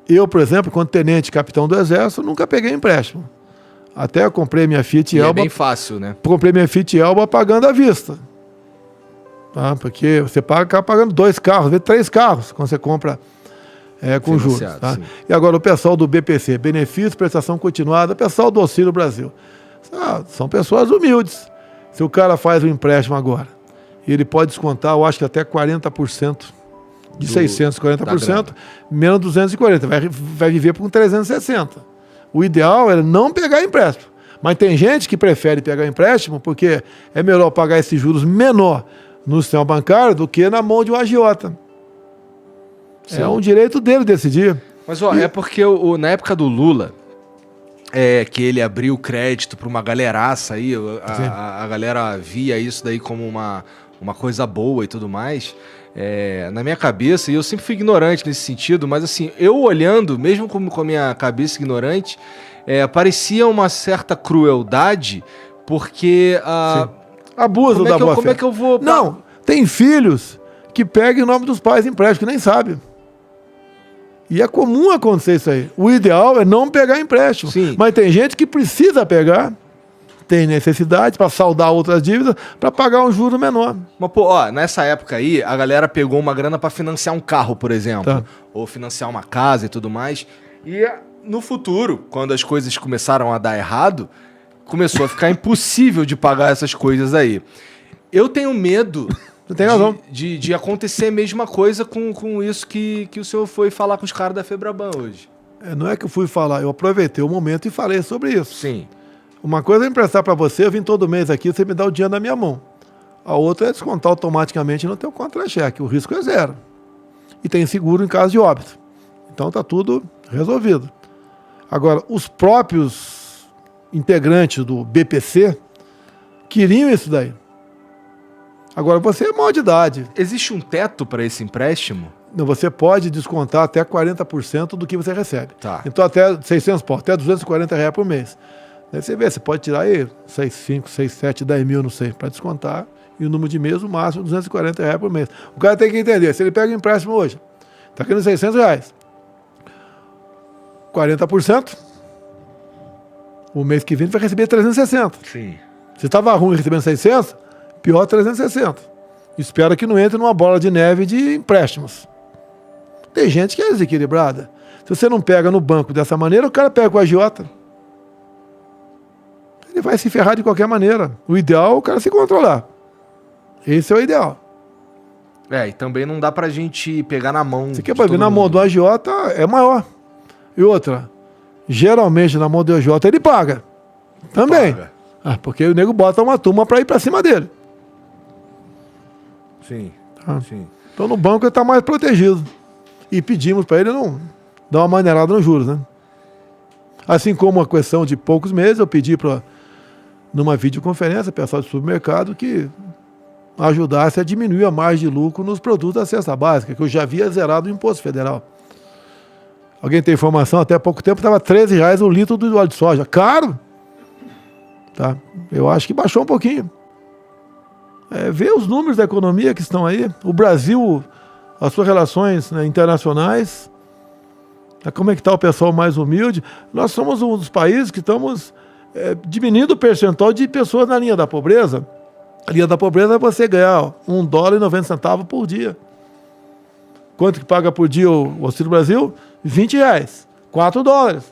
Eu, por exemplo, quando tenente capitão do Exército, nunca peguei empréstimo. Até eu comprei minha Fiat Elba. É bem fácil, né? Comprei minha Fiat Elba pagando à vista. Tá? Porque você acaba pagando 2 carros, às vezes 3 carros, quando você compra com juros. Tá? E agora o pessoal do BPC, benefício, prestação continuada, o pessoal do Auxílio Brasil. São pessoas humildes. Se o cara faz um empréstimo agora, ele pode descontar, eu acho que até 40%, de 640%, menos 240, vai viver com 360. O ideal é não pegar empréstimo. Mas tem gente que prefere pegar empréstimo porque é melhor pagar esses juros menor no sistema bancário do que na mão de um agiota. Sim. É um direito dele decidir. Mas é porque na época do Lula, que ele abriu crédito para uma galeraça aí, a galera via isso daí como uma coisa boa e tudo mais. Na minha cabeça, e eu sempre fui ignorante nesse sentido, mas assim, eu olhando, mesmo com a minha cabeça ignorante, parecia uma certa crueldade, porque abuso da boa fé. Como é que eu vou... Não, tem filhos que pegam em nome dos pais empréstimo, que nem sabem. E é comum acontecer isso aí. O ideal é não pegar empréstimo. Sim. Mas tem gente que precisa pegar, tem necessidade para saldar outras dívidas, para pagar um juro menor. Mas, pô, ó, nessa época aí, a galera pegou uma grana pra financiar um carro, por exemplo. Tá. Ou financiar uma casa e tudo mais. E no futuro, quando as coisas começaram a dar errado, começou a ficar impossível de pagar essas coisas aí. Eu tenho medo Você tem razão. de acontecer a mesma coisa com isso que o senhor foi falar com os caras da Febraban hoje. Não é que eu fui falar, eu aproveitei o momento e falei sobre isso. Sim. Uma coisa é emprestar para você, eu vim todo mês aqui, você me dá o dinheiro na minha mão. A outra é descontar automaticamente no teu contra-cheque. O risco é zero. E tem seguro em caso de óbito. Então está tudo resolvido. Agora, os próprios integrantes do BPC queriam isso daí. Agora, você é maior de idade. Existe um teto para esse empréstimo? Você pode descontar até 40% do que você recebe. Tá. Então, até 600 pau, até R$240 por mês. Aí você vê, você pode tirar aí 6, 5, 6, 7, 10 mil, não sei, para descontar. E o número de mês, o máximo, R$240 por mês. O cara tem que entender, se ele pega um empréstimo hoje, está querendo R$600, 40%, o mês que vem ele vai receber 360. Sim. Se estava ruim recebendo 600, pior 360. Espera que não entre numa bola de neve de empréstimos. Tem gente que é desequilibrada. Se você não pega no banco dessa maneira, o cara pega com a agiota. Ele vai se ferrar de qualquer maneira. O ideal é o cara se controlar. Esse é o ideal. E também não dá pra gente pegar na mão. Você quer ver na mão do agiota é maior. E outra, geralmente na mão do agiota ele paga. Também. Paga. Porque o nego bota uma turma para ir para cima dele. Sim. Tá? Sim. Então no banco ele está mais protegido. E pedimos para ele não dar uma maneirada nos juros, né? Assim como uma questão de poucos meses, eu pedi para, numa videoconferência, pessoal do supermercado, que ajudasse a diminuir a margem de lucro nos produtos da cesta básica, que eu já havia zerado o imposto federal. Alguém tem informação? Até há pouco tempo estava R$13 o litro do óleo de soja. Caro! Tá? Eu acho que baixou um pouquinho. Vê os números da economia que estão aí. O Brasil, as suas relações, né, internacionais. Como é que está o pessoal mais humilde? Nós somos um dos países que estamos diminuindo o percentual de pessoas na linha da pobreza. A linha da pobreza é você ganhar $1,90 por dia. Quanto que paga por dia o Auxílio Brasil? R$20. $4.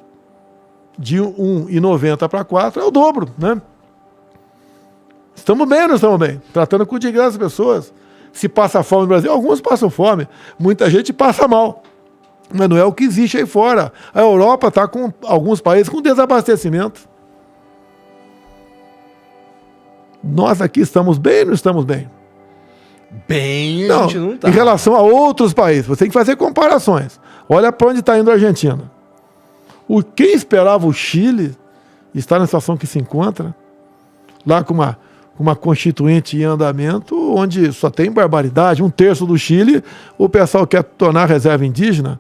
De 1,90 para 4 é o dobro, né? Estamos bem ou não estamos bem? Tratando com de graça as pessoas. Se passa fome no Brasil, alguns passam fome. Muita gente passa mal. Mas não é o que existe aí fora. A Europa está com alguns países com desabastecimento. Nós aqui estamos bem ou não estamos bem? Bem, a gente não tá. Em relação a outros países, você tem que fazer comparações. Olha para onde está indo a Argentina. Quem esperava o Chile estar na situação que se encontra, lá com uma constituinte em andamento, onde só tem barbaridade. 1/3 do Chile, o pessoal quer tornar reserva indígena,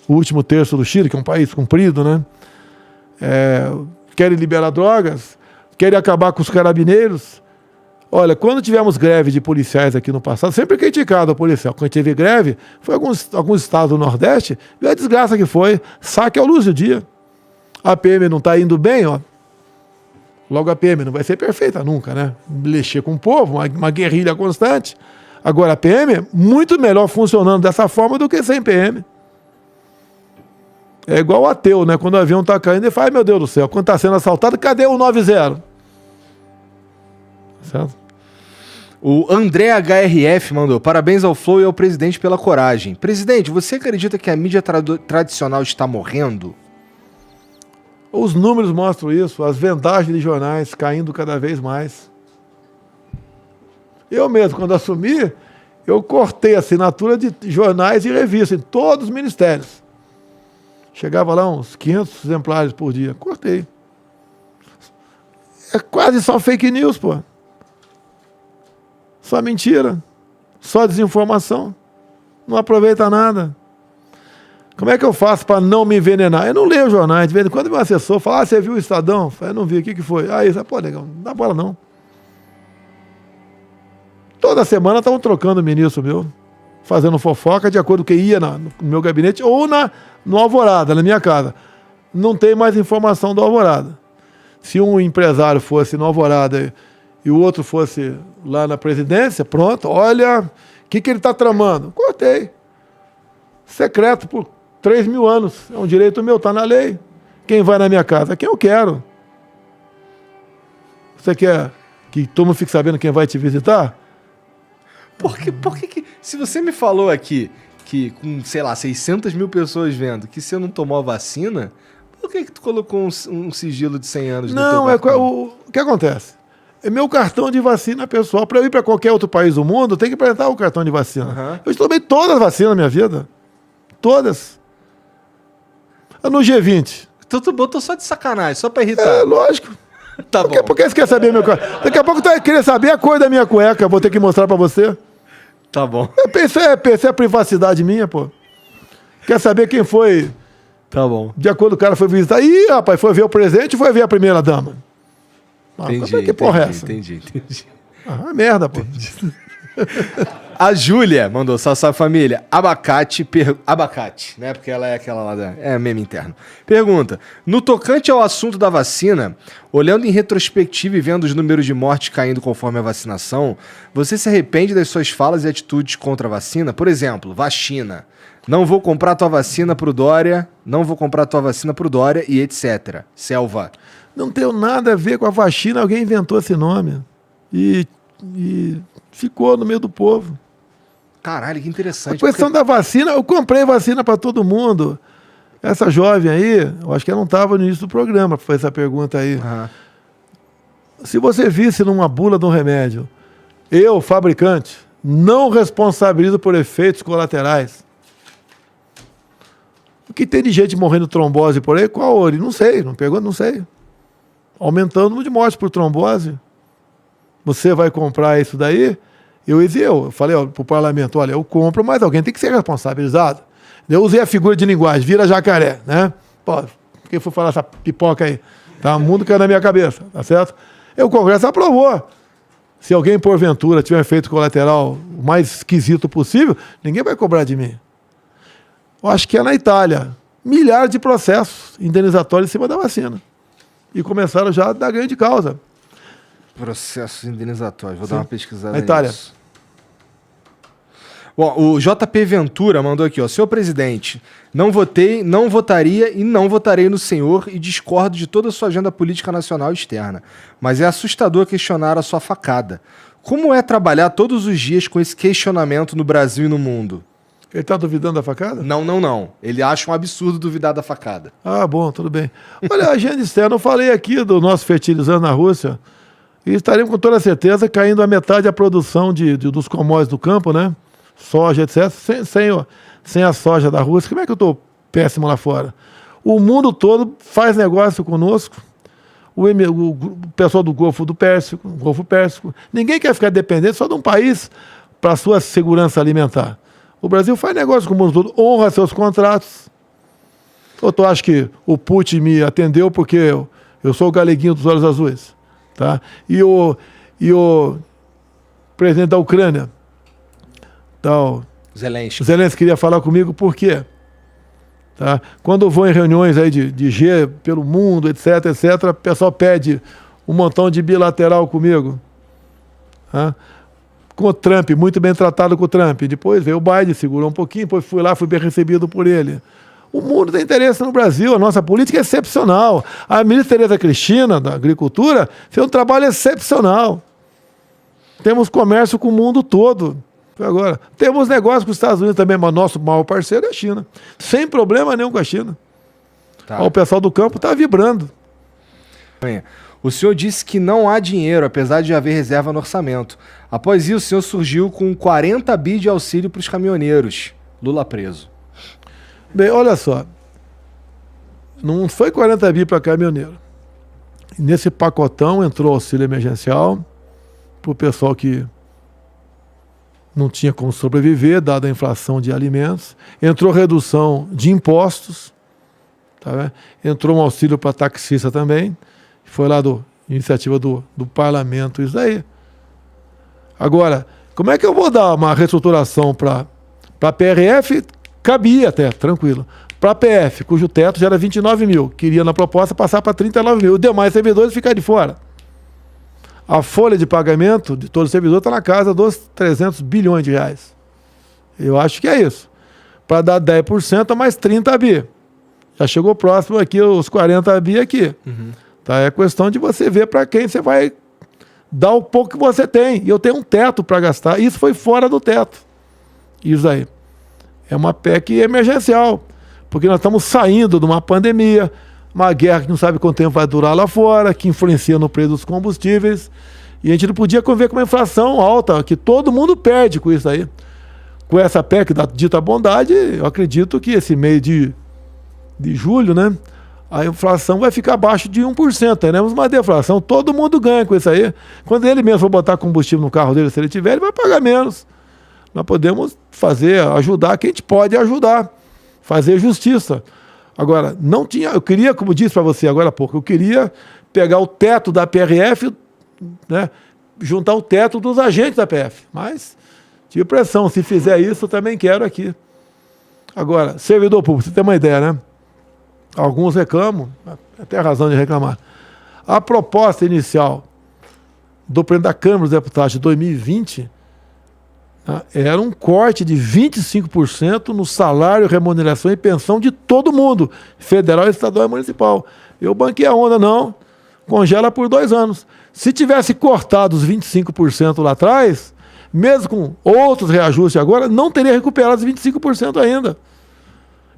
o último terço do Chile, que é um país comprido, né? Querem liberar drogas, querem acabar com os carabineiros. Olha, quando tivemos greve de policiais aqui no passado, sempre criticado a policial. Quando teve greve, foi alguns estados do Nordeste, viu a desgraça que foi, saque à luz do dia. A PM não está indo bem, ó. Logo a PM não vai ser perfeita nunca, né? Mexer com o povo, uma guerrilha constante. Agora a PM é muito melhor funcionando dessa forma do que sem PM. É igual o ateu, né? Quando o avião está caindo, ele fala, ai meu Deus do céu, quando está sendo assaltado, cadê o 90? Certo? O André HRF mandou: parabéns ao Flow e ao presidente pela coragem. Presidente, você acredita que a mídia tradicional está morrendo? Os números mostram isso, as vendagens de jornais caindo cada vez mais. Eu mesmo, quando assumi, eu cortei a assinatura de jornais e revistas em todos os ministérios. Chegava lá uns 500 exemplares por dia. Cortei. É quase só fake news, pô. Só mentira. Só desinformação. Não aproveita nada. Como é que eu faço para não me envenenar? Eu não leio jornais. De vez em quando meu assessor fala, você viu o Estadão? Eu falei, não vi, o que foi? Isso, pô, legal, não dá bola não. Toda semana estavam trocando o ministro meu. fazendo fofoca de acordo com quem ia no meu gabinete ou no Alvorada, na minha casa. Não tem mais informação do Alvorada. Se um empresário fosse no Alvorada e o outro fosse lá na presidência, pronto, olha, o que ele está tramando? Cortei. Secreto por 3 mil anos. É um direito meu, está na lei. Quem vai na minha casa? Quem eu quero. Você quer que todo mundo fique sabendo quem vai te visitar? Por que se você me falou aqui que com, sei lá, 600 mil pessoas vendo que você não tomou a vacina, por que tu colocou um sigilo de 100 anos no Não, teu cartão? o que acontece? É meu cartão de vacina pessoal. Para eu ir para qualquer outro país do mundo, eu tenho que apresentar o cartão de vacina. Uhum. Eu tomei todas as vacinas na minha vida. Todas. No G20. Então tu botou só de sacanagem, só pra irritar. É, lógico. Tá bom. Por que você quer saber meu cartão? Daqui a pouco tu vai querer saber a cor da minha cueca. Vou ter que mostrar para você. Tá bom. Isso é privacidade minha, pô. Quer saber quem foi? Tá bom. De acordo com o cara foi visitar. Ih, rapaz, foi ver o presente ou foi ver a primeira dama? Entendi. Que porra é essa? Entendi. Ah, merda, pô. A Júlia mandou, salve família, abacate, né, porque ela é aquela lá é meme interno. Pergunta, no tocante ao assunto da vacina, olhando em retrospectiva e vendo os números de mortes caindo conforme a vacinação, você se arrepende das suas falas e atitudes contra a vacina? Por exemplo, vacina, não vou comprar tua vacina pro Dória, e etc. Selva. Não tem nada a ver com a vacina, alguém inventou esse nome. E ficou no meio do povo. Caralho, que interessante. A questão da vacina, eu comprei vacina para todo mundo. Essa jovem aí, eu acho que ela não estava no início do programa, foi essa pergunta aí. Uhum. Se você visse numa bula de um remédio, eu, fabricante, não responsabilizo por efeitos colaterais. O que tem de gente morrendo de trombose por aí? Qual ori? Não sei, não sei. Aumentando o número de mortes por trombose. Você vai comprar isso daí? Eu falei para o parlamento, olha, eu compro, mas alguém tem que ser responsabilizado. Eu usei a figura de linguagem, vira jacaré, né? Pô, por que fui falar essa pipoca aí? Tá, o mundo caiu na minha cabeça, tá certo? O Congresso aprovou. Se alguém, porventura, tiver um efeito colateral o mais esquisito possível, ninguém vai cobrar de mim. Eu acho que é na Itália. Milhares de processos indenizatórios em cima da vacina. E começaram já a dar ganho de causa. Processos indenizatórios. Vou Sim. dar uma pesquisada Na Itália. nisso. Bom, o JP Ventura mandou aqui, ó. Senhor presidente, não votaria e não votarei no senhor e discordo de toda a sua agenda política nacional e externa. Mas é assustador questionar a sua facada. Como é trabalhar todos os dias com esse questionamento no Brasil e no mundo? Ele está duvidando da facada? Não. Ele acha um absurdo duvidar da facada. Ah, bom, tudo bem. Olha, a agenda externa, eu falei aqui do nosso fertilizante na Rússia, e estaremos com toda certeza caindo a metade da produção dos commodities do campo, né? Soja, etc. Sem a soja da Rússia, como é que eu estou péssimo lá fora? O mundo todo faz negócio conosco. O pessoal do Golfo Pérsico. Ninguém quer ficar dependente só de um país para a sua segurança alimentar. O Brasil faz negócio com o mundo todo, honra seus contratos. Ou tu acha que o Putin me atendeu porque eu sou o galeguinho dos olhos azuis? Tá? E o presidente da Ucrânia, o Zelensky queria falar comigo por quê? Tá? Quando eu vou em reuniões aí de G pelo mundo, etc, o pessoal pede um montão de bilateral comigo. Tá? Com o Trump, muito bem tratado com o Trump. Depois veio o Biden, segurou um pouquinho, depois fui lá, fui bem recebido por ele. O mundo tem interesse no Brasil, a nossa política é excepcional. A ministra Tereza Cristina, da Agricultura, fez um trabalho excepcional. Temos comércio com o mundo todo. Agora, temos negócio com os Estados Unidos também, mas nosso maior parceiro é a China. Sem problema nenhum com a China. Tá. O pessoal do campo está vibrando. O senhor disse que não há dinheiro, apesar de haver reserva no orçamento. Após isso, o senhor surgiu com 40 bi de auxílio para os caminhoneiros. Lula preso. Bem, olha só. Não foi 40 bi para caminhoneiro. Nesse pacotão entrou auxílio emergencial para o pessoal que não tinha como sobreviver, dada a inflação de alimentos. Entrou redução de impostos. Tá vendo? Entrou um auxílio para taxista também. Foi lá iniciativa do parlamento, isso daí. Agora, como é que eu vou dar uma reestruturação para Para a PRF, cabia até, tranquilo. Para a PF, cujo teto já era 29 mil, queria na proposta passar para 39 mil. Os demais servidores ficar de fora. A folha de pagamento de todos os servidores está na casa dos 300 bilhões de reais. Eu acho que é isso. Para dar 10% a mais 30 bi. Já chegou próximo aqui, os 40 bi aqui. Tá? É questão de você ver para quem você vai dar o pouco que você tem. E eu tenho um teto para gastar. Isso foi fora do teto. Isso aí. É uma PEC emergencial. Porque nós estamos saindo de uma pandemia, uma guerra que não sabe quanto tempo vai durar lá fora, que influencia no preço dos combustíveis. E a gente não podia conviver com uma inflação alta, que todo mundo perde com isso aí. Com essa PEC da dita bondade, eu acredito que esse mês de julho, né, a inflação vai ficar abaixo de 1%. Teremos uma deflação, todo mundo ganha com isso aí. Quando ele mesmo for botar combustível no carro dele, se ele tiver, ele vai pagar menos. Nós podemos ajudar quem a gente pode ajudar. Fazer justiça. Agora, não tinha... Eu queria, como disse para você agora há pouco, eu queria pegar o teto da PRF, né, juntar o teto dos agentes da PF. Mas tive pressão. Se fizer isso, eu também quero aqui. Agora, servidor público, você tem uma ideia, né? Alguns reclamam, até razão de reclamar. A proposta inicial do presidente da Câmara dos Deputados de 2020... era um corte de 25% no salário, remuneração e pensão de todo mundo, federal, estadual e municipal. Eu banquei a onda, não, congela por 2 anos. Se tivesse cortado os 25% lá atrás, mesmo com outros reajustes agora, não teria recuperado os 25% ainda.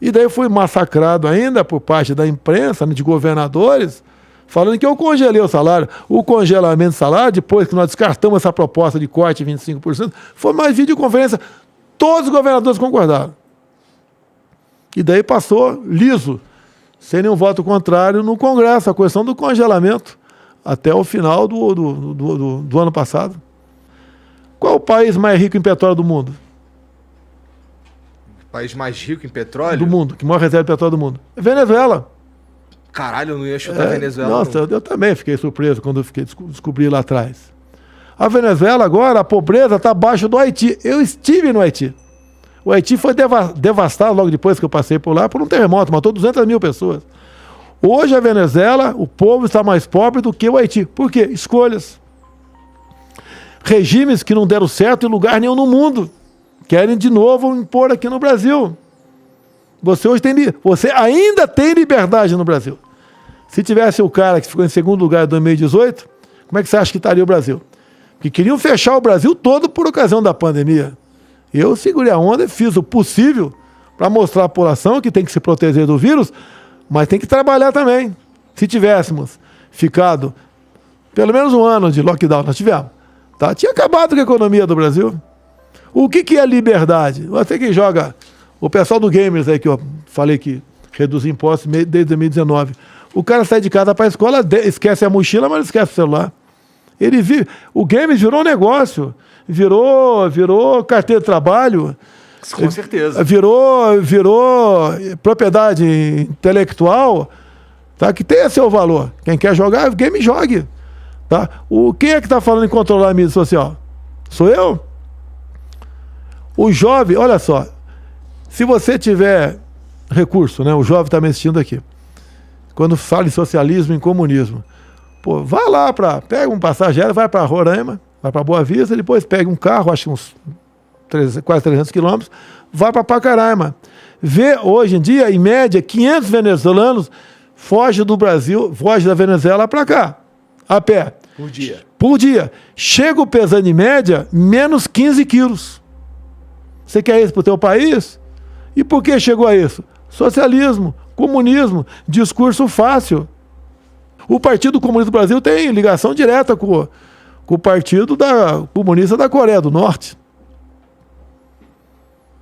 E daí foi massacrado ainda por parte da imprensa, de governadores, falando que eu congelei o salário. O congelamento do salário, depois que nós descartamos essa proposta de corte de 25%, foi mais videoconferência. Todos os governadores concordaram. E daí passou liso, sem nenhum voto contrário no Congresso, a questão do congelamento, até o final do ano passado. Qual é o país mais rico em petróleo do mundo? O país mais rico em petróleo? Do mundo, que maior reserva de petróleo do mundo. É Venezuela. Caralho, eu não ia chutar a Venezuela. Nossa, eu também fiquei surpreso quando eu descobri lá atrás. A Venezuela agora, a pobreza está abaixo do Haiti. Eu estive no Haiti. O Haiti foi devastado logo depois que eu passei por lá por um terremoto, matou 200 mil pessoas. Hoje a Venezuela, o povo está mais pobre do que o Haiti. Por quê? Escolhas. Regimes que não deram certo em lugar nenhum no mundo. Querem de novo impor aqui no Brasil. Você ainda tem liberdade no Brasil. Se tivesse o cara que ficou em segundo lugar em 2018, como é que você acha que estaria o Brasil? Porque queriam fechar o Brasil todo por ocasião da pandemia. Eu segurei a onda e fiz o possível para mostrar à população que tem que se proteger do vírus, mas tem que trabalhar também. Se tivéssemos ficado pelo menos 1 ano de lockdown, nós tivemos, tá? Tinha acabado com a economia do Brasil. O que é liberdade? Você que joga... O pessoal do Gamers aí que eu falei que reduz impostos desde 2019. O cara sai de casa para a escola, esquece a mochila, mas não esquece o celular. Ele vive... O Gamers virou um negócio. Virou carteira de trabalho. Com certeza. Virou propriedade intelectual, tá? Que tenha seu valor. Quem quer jogar, game jogue. Tá? Quem é que está falando em controlar a mídia social? Sou eu? O jovem, olha só, se você tiver recurso, né? O jovem está me assistindo aqui. Quando fala em socialismo, em comunismo, pô, vai lá pega um passageiro, vai para Roraima, vai para Boa Vista, depois pega um carro, acho uns quase 300 quilômetros, vai para Pacaraima. Vê, hoje em dia, em média, 500 venezuelanos fogem do Brasil, fogem da Venezuela para cá, a pé. Por dia. Chega pesando em média, menos 15 quilos. Você quer isso para o teu país? E por que chegou a isso? Socialismo, comunismo, discurso fácil. O Partido Comunista do Brasil tem ligação direta com o Partido Comunista da Coreia do Norte.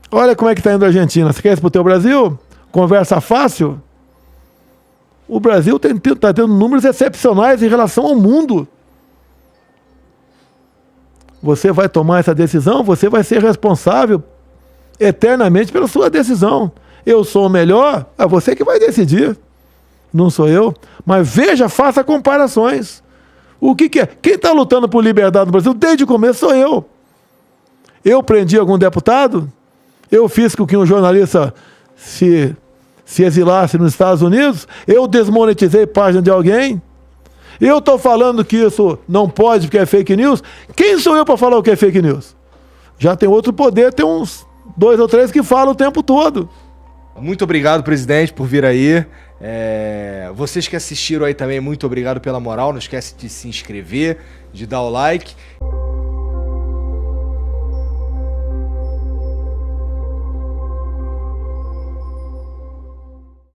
Olha como é que está indo a Argentina. Você quer isso para o teu Brasil? Conversa fácil? O Brasil está tendo números excepcionais em relação ao mundo. Você vai tomar essa decisão, você vai ser responsável eternamente pela sua decisão. Eu sou o melhor, é você que vai decidir. Não sou eu. Mas veja, faça comparações. O que é? Quem está lutando por liberdade no Brasil desde o começo sou eu. Eu prendi algum deputado? Eu fiz com que um jornalista se exilasse nos Estados Unidos, eu desmonetizei página de alguém, eu estou falando que isso não pode porque é fake news. Quem sou eu para falar o que é fake news? Já tem outro poder, tem uns 2 ou 3 que falam o tempo todo. Muito obrigado, presidente, por vir aí. Vocês que assistiram aí também, muito obrigado pela moral. Não esquece de se inscrever, de dar o like.